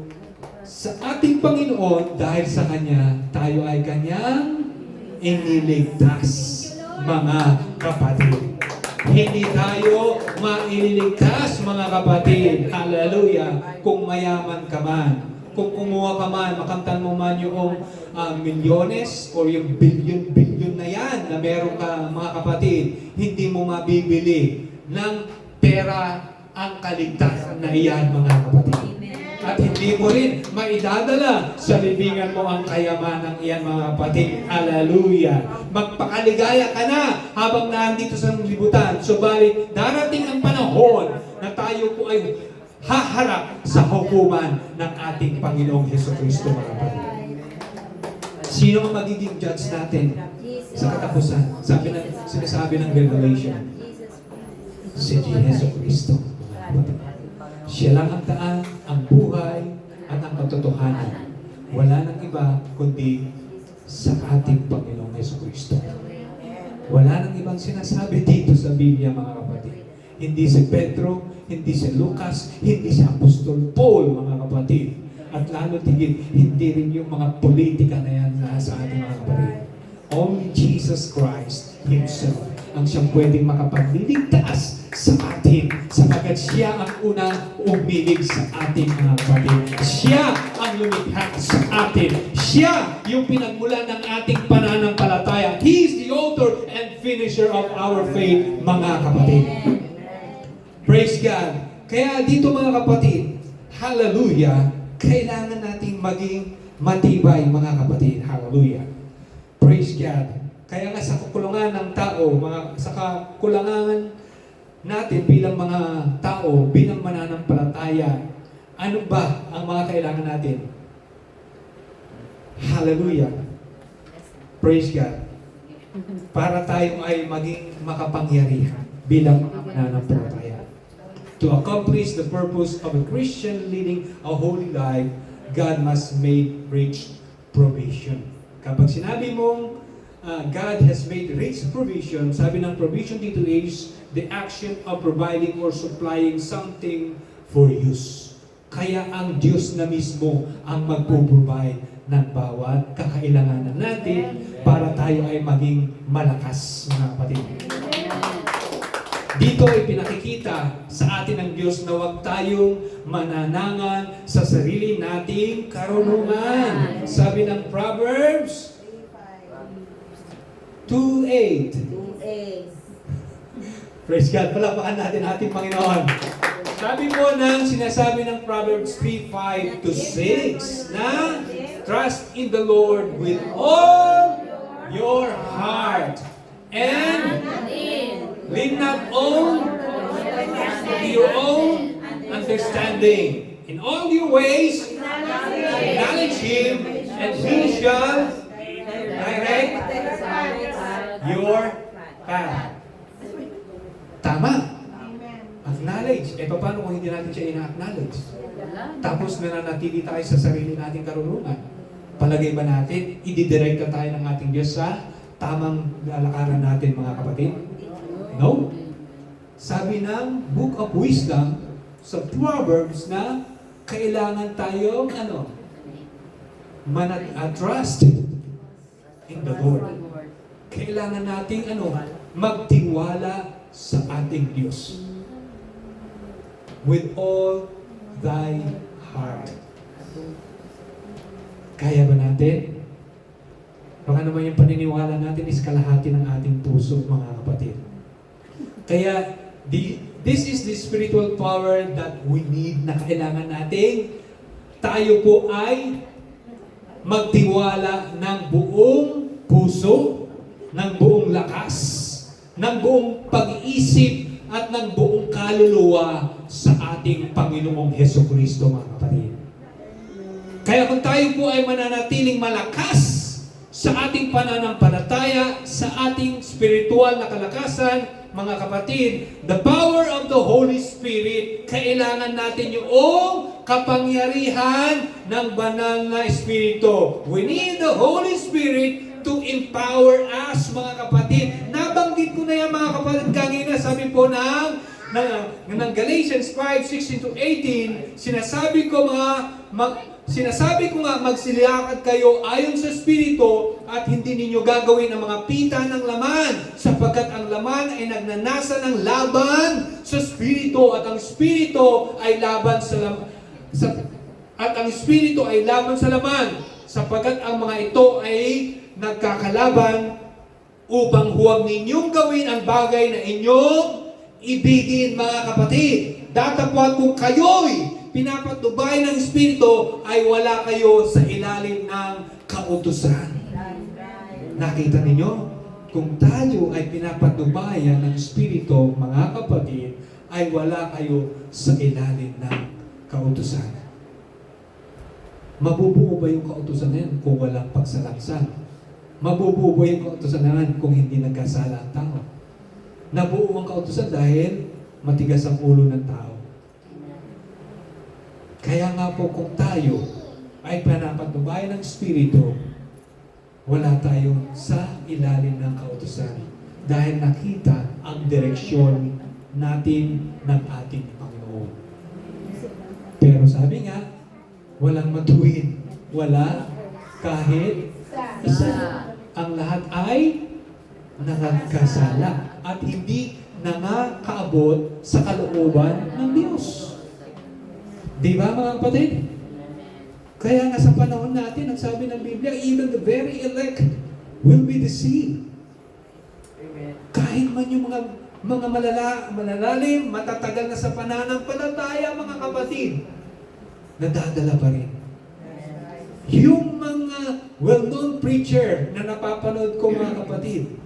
sa ating Panginoon dahil sa Kanya tayo ay Kanyang iniligtas, mga kapatid. Hindi tayo maililigtas, mga kapatid. Hallelujah. Kung mayaman ka man, kung kumuha ka man, makamtan mo man yung milyones o yung bilyon na yan na meron ka, mga kapatid, hindi mo mabibili ng pera ang kaligtasan na iyan, mga kapatid. At hindi mo rin maidadala sa libingan mo ang kayamanang iyan, mga kapatid. Hallelujah. Magpakaligaya ka na habang nandito sa libutan. Subalit, darating ang panahon na tayo po ay haharap sa hukuman ng ating Panginoong Jesucristo, mga kapatid. Sino ang magiging judge natin sa katapusan? Sinasabi ng Revelation, si Jesucristo. Siya lang ang daan, ang buhay, at ang katotohanan. Wala nang iba kundi sa ating Panginoong Jesucristo. Wala nang ibang sinasabi dito sa Biblia, mga kapatid. Hindi si Pedro, hindi si Lucas, hindi si Apostol Paul, mga kapatid. At lalo tigit, hindi rin yung mga politika na yan sa ating mga kapatid. Only Jesus Christ Himself ang siyang pwedeng makapagliligtas sa atin, sapagkat siya ang unang umilig sa ating mga kapatid. Siya ang lumikha sa atin. Siya yung pinagmula ng ating pananampalataya. He is the author and finisher of our faith, mga kapatid. Praise God. Kaya dito, mga kapatid, hallelujah, kailangan nating maging matibay, mga kapatid. Hallelujah. Praise God. Kaya nga sa kakulangan ng tao, sa kakulangan natin bilang mga tao, bilang mananampalataya, ano ba ang mga kailangan natin? Hallelujah. Praise God. Para tayo ay maging makapangyarihan bilang mga mananampalataya. To accomplish the purpose of a Christian leading a holy life, God must make rich provision. Kapag sinabi mong God has made rich provision, sabi ng provision dito is the action of providing or supplying something for use. Kaya ang Diyos na mismo ang magpo-provide ng bawat kakailanganan natin para tayo ay maging malakas, mga kapatid. Dito ay pinakikita sa atin ng Diyos na huwag tayong mananangan sa sarili nating karunungan. Sabi ng Proverbs 2:8. Praise God. Palapakan natin ating Panginoon. Sabi po ng sinasabi ng Proverbs 3:5 to 6 na trust in the Lord with all your heart and lean not on your own understanding. In all your ways, acknowledge Him, and He shall direct your path. Tama. Acknowledge. Paano kung hindi natin siya ina-acknowledge? Tapos nananatili tayo sa sarili nating karunungan. Palagay ba natin, ididirekta tayo ng ating Diyos sa tamang lalakaran natin, mga kapatid? No. Sabi ng Book of Wisdom sa Proverbs na kailangan tayong trust in the Lord. Kailangan nating magtiwala sa ating Diyos. With all thy heart. Kaya ba natin? Baka naman yung paniniwala natin is kalahati ng ating puso, mga kapatid. Kaya, this is the spiritual power that we need, na kailangan natin. Tayo po ay magtiwala ng buong puso, ng buong lakas, ng buong pag-iisip, at ng buong kaluluwa sa ating Panginoong Hesukristo, mga kapatid. Kaya kung tayo po ay mananatiling malakas sa ating pananampalataya, sa ating spiritual na kalakasan, mga kapatid, the power of the Holy Spirit, kailangan natin yung kapangyarihan ng banal na Espiritu. We need the Holy Spirit to empower us, mga kapatid. Nabanggit ko na yan, mga kapatid, kanina. Sabi po ng Galatians 5:16-18, sinasabi ko nga, magsilakad kayo ayon sa Espiritu at hindi ninyo gagawin ang mga pita ng laman, sapagkat ang laman ay nagnanasa ng laban sa Espiritu, at ang Espiritu ay laban sa laman, sapagkat ang mga ito ay nagkakalaban upang huwag ninyong gawin ang bagay na inyong ibigin, mga kapatid. Datapwat kung kayo'y pinapatnubay ng Espiritu ay wala kayo sa ilalim ng kautusan. Nakita ninyo? Kung tayo ay pinapatnubayan ng Espiritu, mga kapatid, ay wala kayo sa ilalim ng kautusan. Mabubuo ba yung kautusan na yan kung walang pagsalaksan? Mabubuo ba yung kautusan na yan kung hindi nagkasala ang tao? Nabuo ang kautusan dahil matigas ang ulo ng tao. Kaya nga po kung tayo ay pinapatnubayan ng Espiritu, wala tayo sa ilalim ng kautusan dahil nakita ang direksyon natin ng ating Panginoon. Pero sabi nga, walang matuwid, wala kahit isa. Ang lahat ay nagkasala at hindi nakakaabot sa kalooban ng Diyos. Di ba, mga kapatid? Kaya nga sa panahon natin, ang sabi ng Biblia, even the very elect will be deceived. Kahit man yung mga malalalim, matatagal na sa pananampalataya, mga kapatid, nadadala pa rin. Yung mga well-known preacher na napapanood ko, mga kapatid,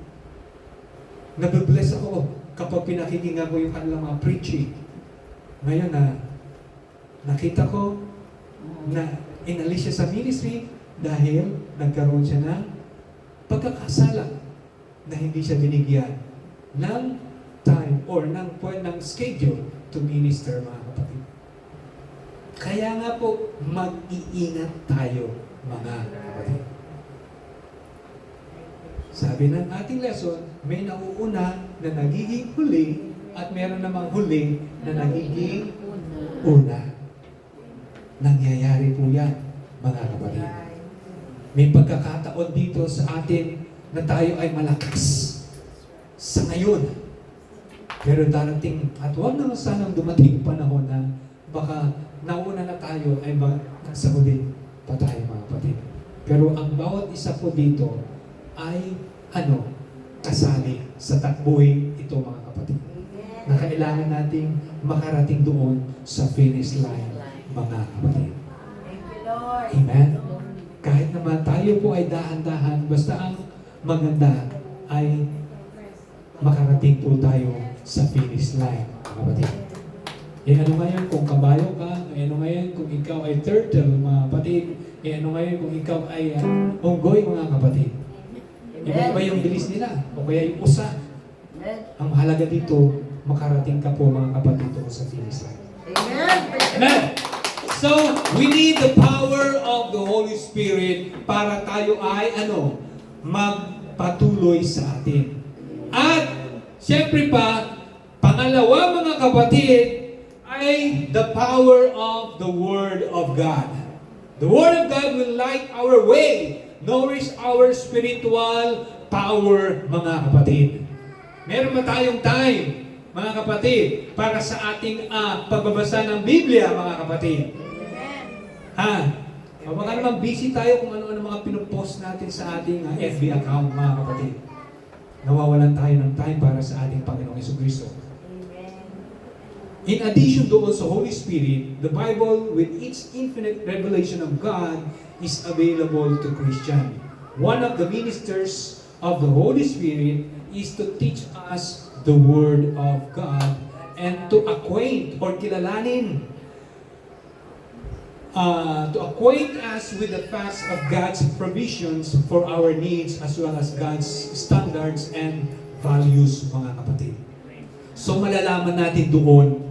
nabibless ako kapag pinakikinggan ko yung kanilang mga preaching. Ngayon nakita ko na inalis siya sa ministry dahil nagkaroon siya ng pagkakasala na hindi siya binigyan ng time or ng schedule to minister, mga kapatid. Kaya nga po, mag-iingat tayo, mga kapatid. Sabi ng ating lesson, may nauuna na nagiging huli at meron namang huli na nagiging una. Nangyayari po yan, mga kapatid. May pagkakataon dito sa atin na tayo ay malakas sa ngayon. Pero darating, at huwag naman sanang dumating panahon na baka nauna na tayo ay nasa huli pa tayo, mga kapatid. Pero ang bawat isa po dito ay kasali sa takbuhin ito, mga kapatid. Na kailangan nating makarating doon sa finish line, mga kapatid. Thank you, Lord. Amen? Kahit naman tayo po ay dahan-dahan, basta ang maganda ay makarating po tayo sa finish line, mga kapatid. Ano ngayon kung kabayo ka, ano ngayon kung ikaw ay turtle, mga kapatid, ano ngayon kung ikaw ay unggoy, mga kapatid. Iba-iba yung bilis nila, o kaya yung usa. Ang mahalaga dito, makarating ka po, mga kapatid, doon sa finish line. Amen. Amen. So, we need the power of the Holy Spirit para tayo ay magpatuloy sa atin. At, siyempre pa, pangalawa, mga kapatid, ay the power of the Word of God. The Word of God will light our way, nourish our spiritual power, mga kapatid. Meron ba tayong time, mga kapatid, para sa ating pagbabasa ng Biblia, mga kapatid? O baka naman busy tayo kung ano-ano mga pinupost natin sa ating FB account, mga kapatid. Nawawalan tayo ng time para sa ating Panginoong Jesucristo. In addition doon sa Holy Spirit, the Bible with its infinite revelation of God is available to Christian. One of the ministers of the Holy Spirit is to teach us the Word of God and to acquaint or kilalanin to acquaint us with the facts of God's provisions for our needs as well as God's standards and values, mga kapatid. So malalaman natin doon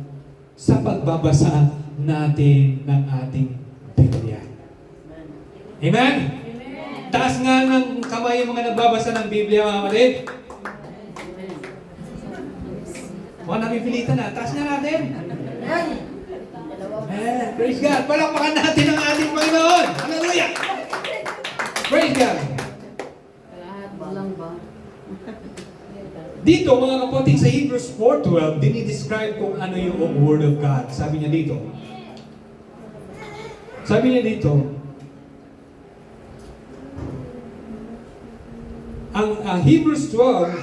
sa pagbabasa natin ng ating Biblia. Amen? Taas nga ng kamay yung mga nagbabasa ng Biblia, mga kapatid. Mga napipilitan na. Taas nga natin. Praise God. Palakpakan natin ang ating Panginoon. Hallelujah. Praise God. Lahat walang ba? Dito, mga kapatid, sa Hebrews 4:12, dinidescribe kung ano yung Word of God. Sabi niya dito. Ang Hebrews 12,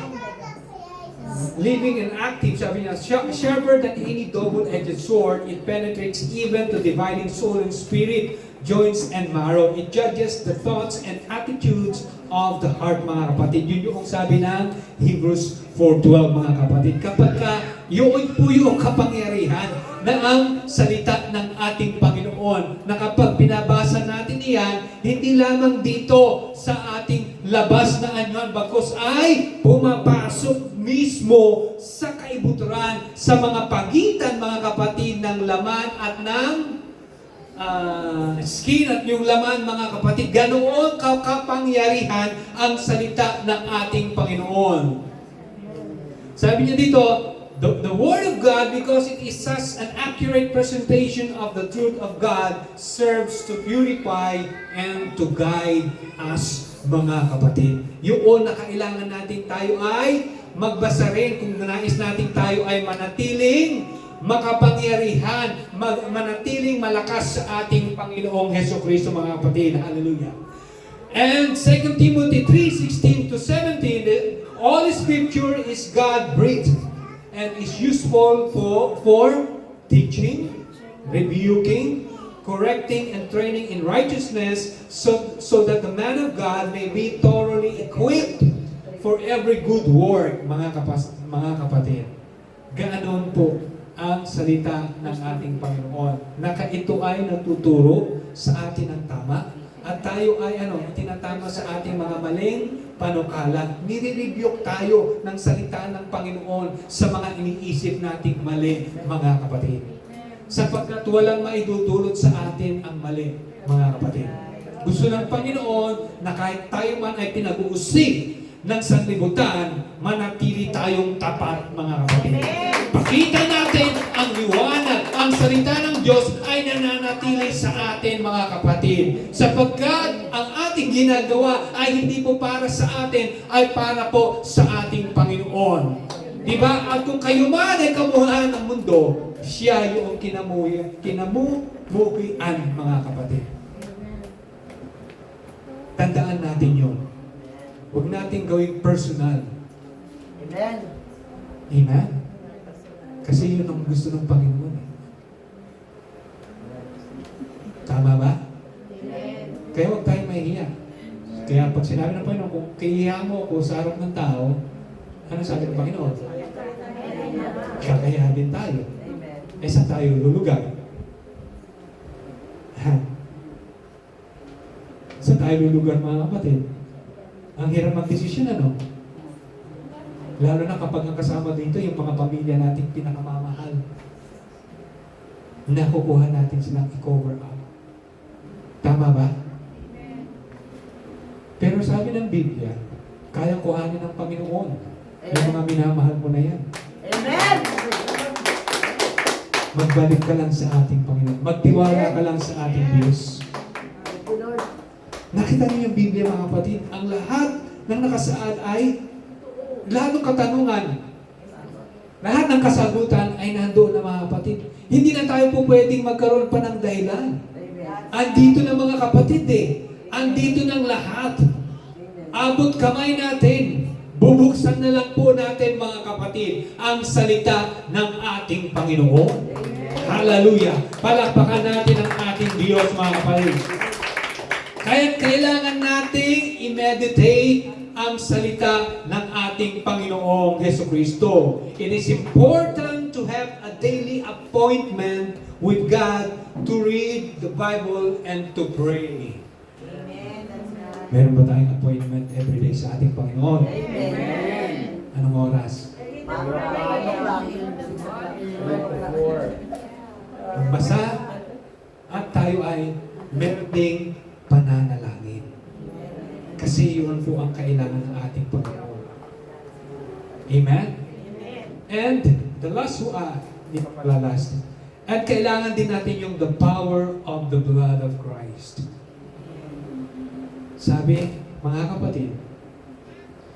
living and active, sabi niya, sharper than any double-edged sword, it penetrates even to dividing soul and spirit, joints and marrow. It judges the thoughts and attitudes of the heart, mga kapatid. Yun yung sabi ng Hebrews 4:12, mga kapatid. Kapag yun po yung kapangyarihan na ang salita ng ating Panginoon, na kapag binabasa natin iyan, hindi lamang dito sa ating labas na anyon, bagkus ay pumapasok mismo sa kaibuturan, sa mga pagitan, mga kapatid, ng laman at ng skin at yung laman, mga kapatid. Ganoon kapangyarihan ang salita ng ating Panginoon. Sabi niya dito, the Word of God, because it is such an accurate presentation of the truth of God, serves to purify and to guide us, mga kapatid. Yun na kailangan natin tayo ay magbasa rin kung nais natin tayo ay manatiling makapangyarihan, manatiling malakas sa ating Panginoong Hesukristo, mga kapatid. Hallelujah. And 2 Timothy 3:16-17, all Scripture is God-breathed and is useful for teaching, rebuking, correcting, and training in righteousness, so that the man of God may be thoroughly equipped for every good work, mga kapatid. Ganoon po ang salita ng ating Panginoon, na ito ay natuturo sa atin ng tama, at tayo ay tinatama sa ating mga maling panukala. Nire-rebuke tayo ng salita ng Panginoon sa mga iniisip nating mali, mga kapatid. Sapagkat walang maidudulot sa atin ang mali, mga kapatid. Gusto ng Panginoon na kahit tayo man ay pinag-uusig ng sanlibutan, manatili tayong tapat, mga kapatid. Pakita natin ang liwanag, ang salita ng Diyos ay nananatili sa atin, mga kapatid. Sapagkat ang ating ginagawa ay hindi po para sa atin, ay para po sa ating Panginoon. Diba? At kung kayo man ay kamuhan ng mundo, siya yung kinamumuhian, mga kapatid. Tandaan natin yun. Huwag natin gawing personal. Amen. Amen? Kasi yun ang gusto ng Panginoon. Tama ba? Kaya huwag tayong mahihiya. Kaya pag sinabi ng Panginoon, kung kahihiya mo ako sa harap ng tao, ano sabi ng Panginoon? Kakahiya din tayo. Eh, saan tayo lulugar? Saan tayo lulugar, mga kapatid? Ang hirap mag-desisyon, ano? Lalo na kapag ang kasama dito, yung mga pamilya nating pinakamamahal. Nakukuha natin silang i-cover up. Tama ba? Pero sabi ng Biblia, kayang kuhanin ng Panginoon. Yung mga minamahal mo na yan. Amen. Magbalik ka lang sa ating Panginoon. Magtiwala ka lang sa ating Diyos. Thank you, Lord. Nakita niyo yung Biblia, mga kapatid, ang lahat ng nakasaad ay lahat ng katanungan, lahat ng kasagutan ay nandoon na, mga kapatid. Hindi na tayo po pwedeng magkaroon pa ng dahilan. Andito na, mga kapatid Andito ng lahat. Abot kamay natin. Bubuksan na lang po natin, mga kapatid, ang salita ng ating Panginoon. Hallelujah! Palakpakan natin ang ating Diyos, mga kapatid. Kaya kailangan nating i-meditate ang salita ng ating Panginoong Jesucristo. It is important to have a daily appointment with God to read the Bible and to pray. Amen. That's right. Meron ba tayong appointment every day sa ating Panginoon? Amen. Anong oras? Magbasa at tayo ay meron ding pananalangin. Kasi yun po ang kailangan ng ating Panginoon. Amen? And the last di pa pala last. At kailangan din natin yung the power of the blood of Christ. Sabi, mga kapatid,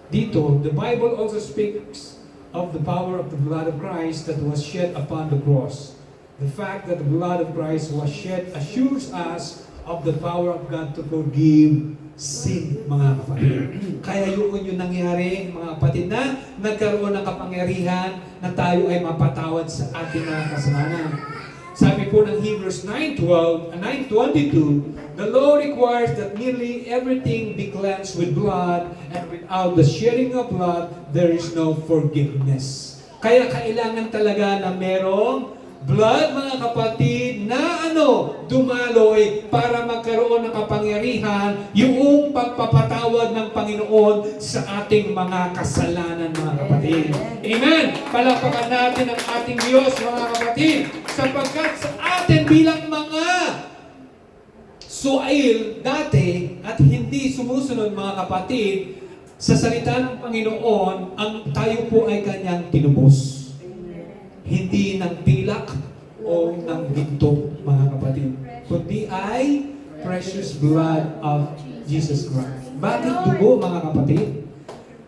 dito, the Bible also speaks of the power of the blood of Christ that was shed upon the cross. The fact that the blood of Christ was shed assures us of the power of God to forgive sin, mga kapatid. Kaya yung nangyari, mga kapatid, na nagkaroon ng kapangyarihan na tayo ay mapatawad sa ating mga kasalanan. Sabi po ng Hebrews 9:22, the law requires that nearly everything be cleansed with blood, and without the shedding of blood, there is no forgiveness. Kaya kailangan talaga na merong blood, mga kapatid, na dumaloy para magkaroon ng kapangyarihan yung pagpapatawad ng Panginoon sa ating mga kasalanan, mga kapatid. Amen! Palakpakan natin ang ating Diyos, mga kapatid, sapagkat sa atin bilang mga suail dati at hindi sumusunod, mga kapatid, sa salita ng Panginoon, ang tayo po ay kanyang tinubos. Hindi ng pilak o ng ginto, mga kapatid, kundi ay precious blood of Jesus Christ. Bakit dugo, mga kapatid?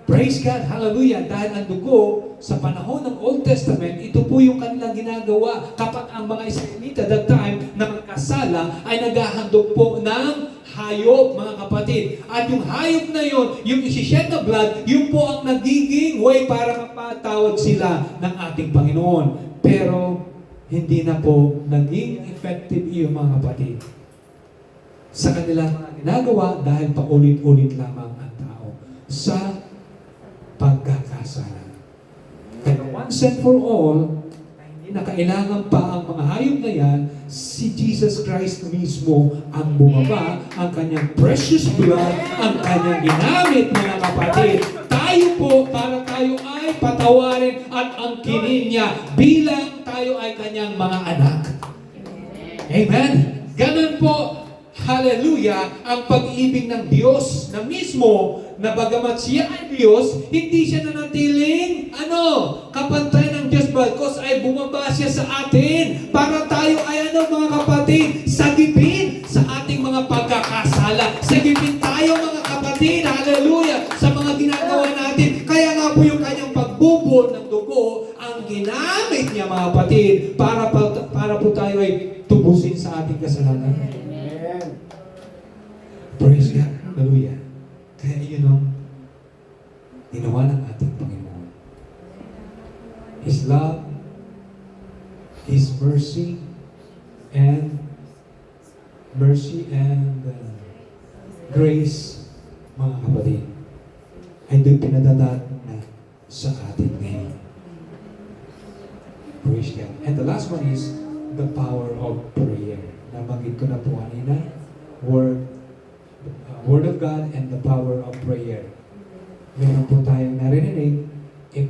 Praise God, hallelujah, dahil ang dugo sa panahon ng Old Testament, ito po yung kanilang ginagawa kapag ang mga Israelita that time na magkasala ay naghahandog po ng hayop, mga kapatid. At yung hayop na yun, yung isi-shed na blood, yun po ang nagiging way para mapatawad sila ng ating Panginoon. Pero hindi na po naging effective yung mga kapatid sa kanilang mga ginagawa dahil paulit-ulit lamang ang tao sa pagkakasala. Kaya once and for all, hindi na kailangan pa ang mga hayop na yan, si Jesus Christ mismo ang bumaba, ang kanyang precious blood, ang kanyang ginamit, mga kapatid. Tayo po, para tayo ay patawarin at angkinin niya bilang tayo ay kanyang mga anak. Amen? Ganun po. Hallelujah. hallelujah, ang pag-ibig ng Diyos na mismo, na bagamat siya ay Diyos, hindi siya nanatiling, kapantay ng Diyos, bagkos ay bumaba siya sa atin, para tayo ay mga kapatid, sagipin sa ating mga pagkakasala. Sagipin tayo mga kapatid, hallelujah, sa mga ginagawa natin. Kaya nga po yung kanyang pagbubuo ng dugo, ang ginamit niya mga kapatid, para po tayo ay tubusin sa ating kasalanan. Praise God. Hallelujah. Kaya yun ang ginawa ng ating Panginoon. His love, His mercy, and grace, mga kapatid, ay doon pinadadat na sa atin ngayon. Praise God. And the last one is the power of prayer. Nabanggit ko na po kanina, Word of God and the power of prayer. Meron po tayong narinig, a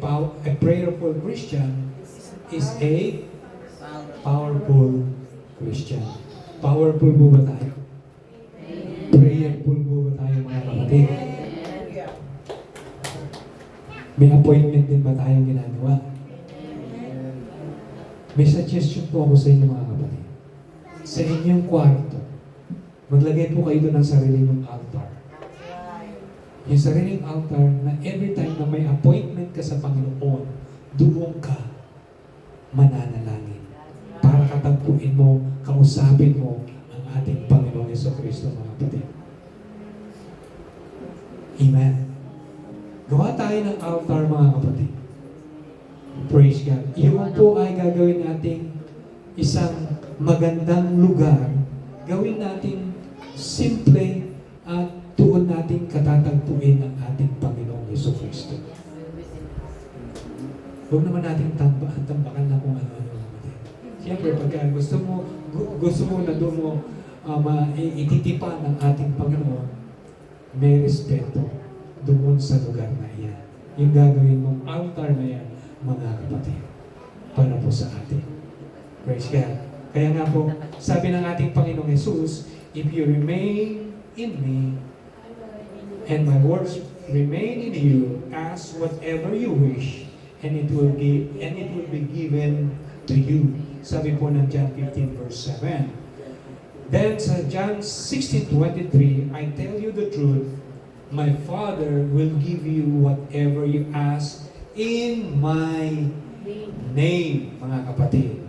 prayerful Christian is a powerful Christian. Powerful po ba tayo? Prayerful po ba tayo mga kapatid? May appointment din ba tayong ginagawa? May suggestion po ako sa inyo mga kapatid. Sa inyong kwarto, maglagay po kayo doon ng sarili ng altar. Yung sariling altar na every time na may appointment ka sa Panginoon, doon ka mananalangin. Para katagpuin mo, kausapin mo ang ating Panginoon Jesucristo mga kapatid. Amen. Gawa tayo ng altar mga kapatid. Praise God. Iyon po ay gagawin nating isang magandang lugar. Gawin natin simple at tuon natin katatagpuin ang ating Panginoong Jesucristo. Huwag naman natin tambakan na kung ano-ano. Siyempre, pagka gusto mo na doon mo ititipan ang ating Panginoon, may respeto doon sa lugar na iyan. Yung gagawin mong altar na yan, mga kapatid, para po sa atin. Praise God. Kaya nga po, sabi ng ating Panginoong Jesus, if you remain in me, and my words remain in you, ask whatever you wish, and it will be given to you. Sabi po ng John 15 verse 7. Then sa John 16:23, I tell you the truth, my Father will give you whatever you ask in my name, mga kapatid.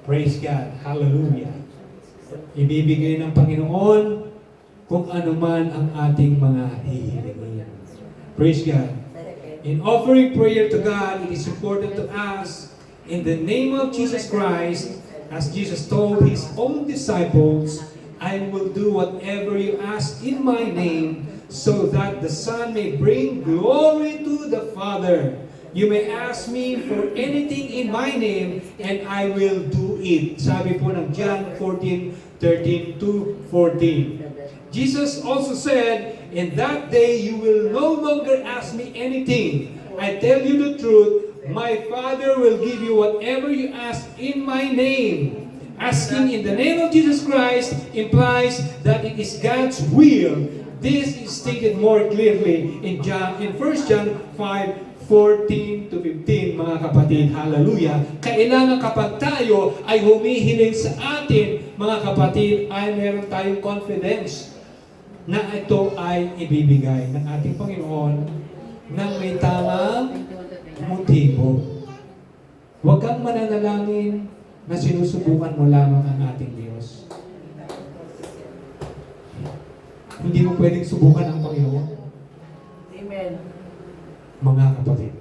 Praise God. Hallelujah. Ibibigay ng Panginoon kung ano man ang ating mga hihilingin. Praise God. In offering prayer to God, it is important to ask in the name of Jesus Christ, as Jesus told His own disciples, I will do whatever you ask in my name, so that the Son may bring glory to the Father. You may ask me for anything in my name, and I will do it. Sabi po ng John 14:13-14. Jesus also said, in that day you will no longer ask me anything. I tell you the truth, my Father will give you whatever you ask in my name. Asking in the name of Jesus Christ implies that it is God's will. This is stated more clearly in 1 John 5:14-15, mga kapatid. Hallelujah. Kailangan kapag tayo ay humihiling sa atin, mga kapatid, ay meron tayong confidence na ito ay ibibigay ng ating Panginoon ng may tamang motibo. Huwag kang mananalangin na sinusubukan mo lamang ang ating Diyos. Hindi mo pwedeng subukan ang Panginoon. Amen. Mga kapatid.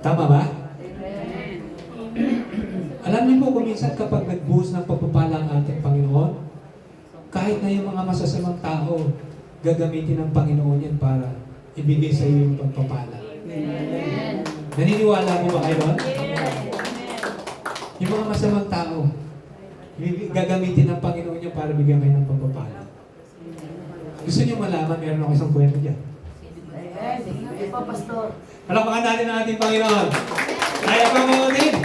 Tama ba? Amen. Alam niyo po kung minsan kapag nagbuhos ng pagpapala ang ating Panginoon, kahit na yung mga masasamang tao, gagamitin ng Panginoon yan para ibigay sa iyo yung pagpapala. Amen. Naniniwala mo ba kayo doon? Yung mga masamang tao, gagamitin ng Panginoon niya para bigyan kayo ng pagpapala. Gusto niyo malaman, meron ako isang kwento dyan. Amen. Sige po, Pastor. Palakpakan natin ang ating Panginoon. Kaya pa mga din?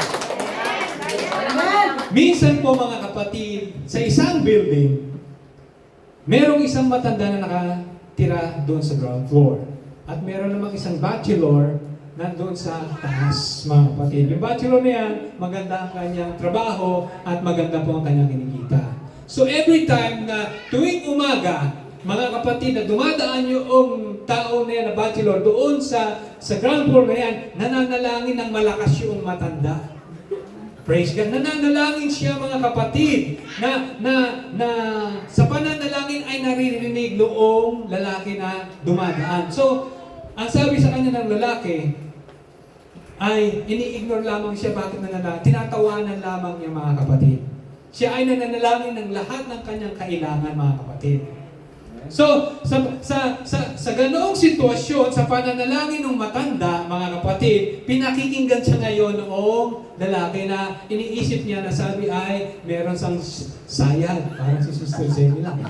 Amen. Minsan po mga kapatid, sa isang building, merong isang matanda na nakatira doon sa ground floor. At meron namang isang bachelor nandun sa taas, mga kapatid. Yung bachelor na yan, maganda ang kanyang trabaho at maganda po ang kanyang kinikita. So every time na tuwing umaga, mga kapatid, na dumadaan yung tao na yan na bachelor doon sa ground floor na yan, nananalangin ng malakas yung matanda. Praise God. Nananalangin siya, mga kapatid, na sa pananalangin ay naririnig noong lalaki na dumadaan. So, ang sabi sa kanya ng lalaki ay ini-ignore lamang siya. Bakit nananalangin? Tinatawanan lamang niya, mga kapatid. Siya ay nananalangin ng lahat ng kanyang kailangan, mga kapatid. So, sa ganoong sitwasyon, sa pananalangin ng matanda, mga kapatid, pinakikinggan siya ngayon noong lalaki na iniisip niya na sabi ay meron sang sayang. Parang si Sister Zeni lang.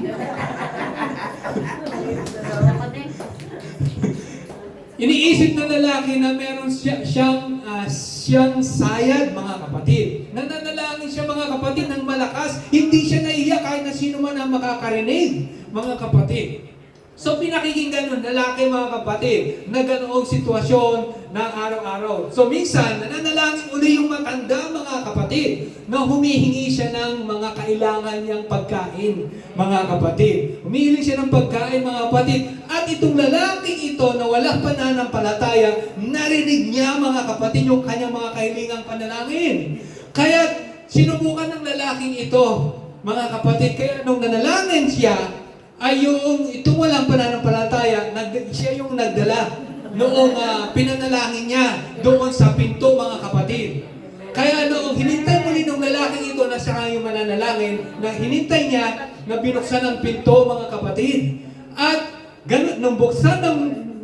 Iniisip ng lalaki na meron siyang sayad, mga kapatid. Nananalangin siya, mga kapatid, ng malakas. Hindi siya nahiya kahit na sino man ang makakarinig, mga kapatid. So pinakikinggan ng lalaki, mga kapatid, na ganoong sitwasyon ng araw-araw. So minsan, nananalangin uli yung matanda, mga kapatid, na humihingi siya ng mga kailangan niyang pagkain, mga kapatid. Humihiling siya ng pagkain, mga kapatid. At itong lalaking ito na walang pananampalataya, narinig niya, mga kapatid, yung kanyang mga kahilingang panalangin. Kaya sinubukan ng lalaking ito, mga kapatid, kaya nung nanalangin siya, ay yung itong walang pananampalataya, siya yung nagdala noong pinanalangin niya doon sa pinto, mga kapatid. Kaya noong hinintay muli ng lalaking ito na siya yung mananalangin, na hinintay niya na binuksan ang pinto, mga kapatid. At ganun, nung buksan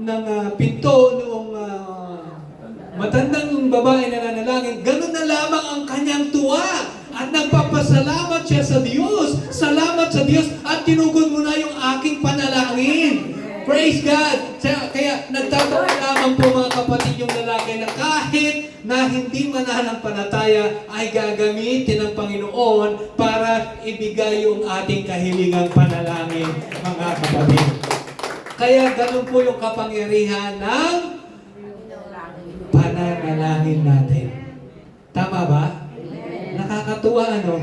ng pinto noong matandang babae na nanalangin, ganun na lamang ang kanyang tuwa. At nagpapasalamat siya sa Diyos. Salamat sa Diyos at tinugon mo na yung aking panalangin. Praise God! Kaya nagtatawa lamang po, mga kapatid, yung lalaki na kahit na hindi mananampalataya ay gagamitin ng Panginoon para ibigay yung ating kahilingang panalangin, mga kapatid. Kaya ganun po yung kapangyarihan ng pananalangin natin. Tama ba? Nakakatuwa, ano?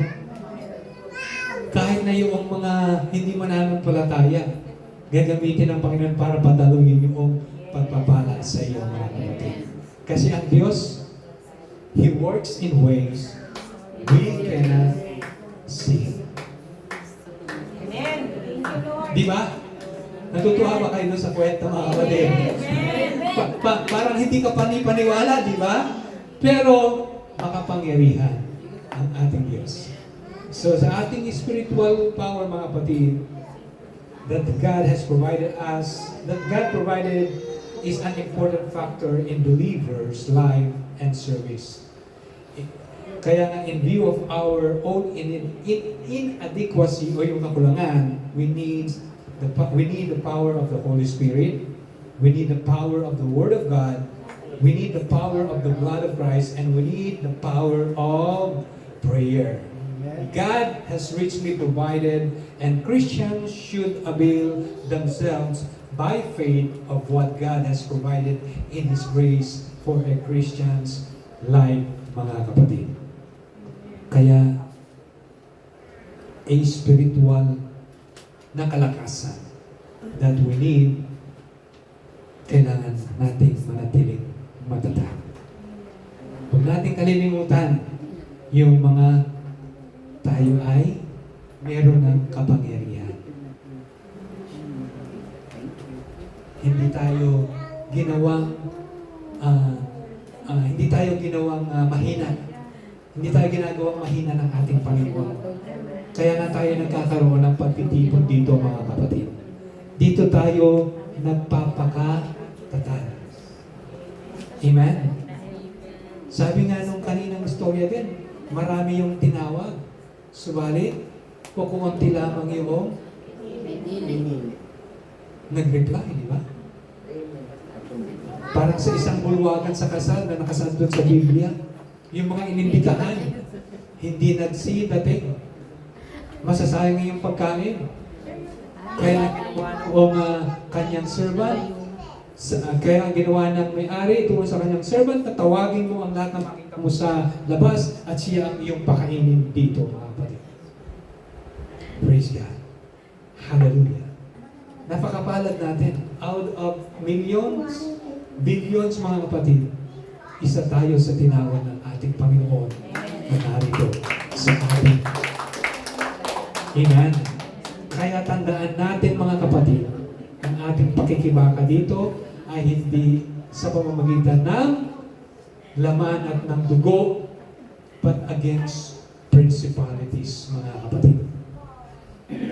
Kahit na yung mga hindi mananampalataya, gagamitin ng Panginoon para padaluhin yung pagpapala sa iyo, mga kapatid. Kasi ang Diyos, He works in ways we cannot see. Amen. Thank you, Lord. Di ba? Natutuwa ba kayo sa kwento, mga kapatid? Parang hindi ka panipaniwala, di ba? Pero makapangyarihan ang ating Diyos. So sa ating spiritual power, mga kapatid, that God has provided us, that God provided is an important factor in believers' life and service. Kaya nga, in view of our own inadequacy o yung kakulangan, we need the power of the Holy Spirit, we need the power of the Word of God, we need the power of the blood of Christ, and we need the power of prayer. God has richly provided, and Christians should avail themselves by faith of what God has provided in His grace for a Christian's life, mga kapatid. Kaya, a spiritual na kalakasan that we need, kailangan natin manatiling matatag. Huwag natin kalilimutan yung mga tayo ay meron ng kapangyarihan. Hindi tayo ginawang mahina. Hindi tayo ginagawang mahina ng ating Panginoon. Kaya nga tayo nagkakaroon ng pagtitipon dito, mga kapatid. Dito tayo nagpapakatatag. Amen? Sabi nga nung kaninang istorya din, marami yung tinawag. Subalit, kukunti lamang yung nag-reply, di ba? Parang sa isang bulwagan sa kasal na nakasal doon sa Biblia, yung mga inimbitahan, hindi nagsidating. Masasayang yung pagkain. Kaya ang ginawa ng kanyang servant, kaya ang ginawa ng may-ari, tungkol sa kanyang servant, na tawagin mo ang lahat na makita mo sa labas at siya ang iyong pakainin dito, mga kapatid. Praise God. Hallelujah. Napakapalad natin. Out of millions, billions, mga kapatid, isa tayo sa tinawag ng ating Panginoon na narito sa ating. Amen. Kaya tandaan natin, mga kapatid, ang ating pakikibaka dito ay hindi sa pamamagitan ng laman at ng dugo, but against principalities, mga kapatid.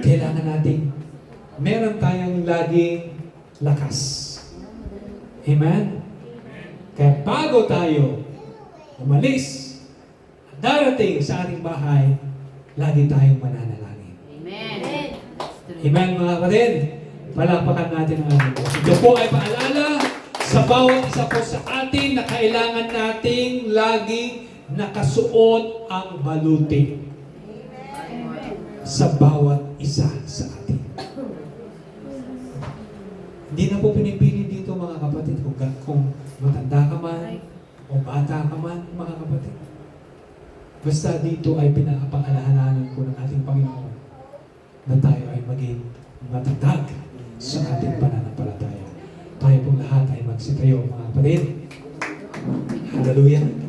Kailangan natin meron tayong laging lakas. Amen? Kaya bago tayo umalis at darating sa ating bahay, lagi tayong mananalangin. Amen. Amen, mga kapatid? Palakpakan natin ang ating Diyos. Ito po ay paalala sa bawat isa po sa atin na kailangan nating laging nakasuot ang baluti sa bawat isa sa atin. Hindi na po pinipili dito, mga kapatid, kung matanda ka man o bata ka man, mga kapatid. Basta dito ay pinapaalalahanan ko ng ating Panginoon na tayo ay maging matatag sa ating pananampalataya. Tayo pong lahat ay magsitayo, mga kapatid. Hallelujah.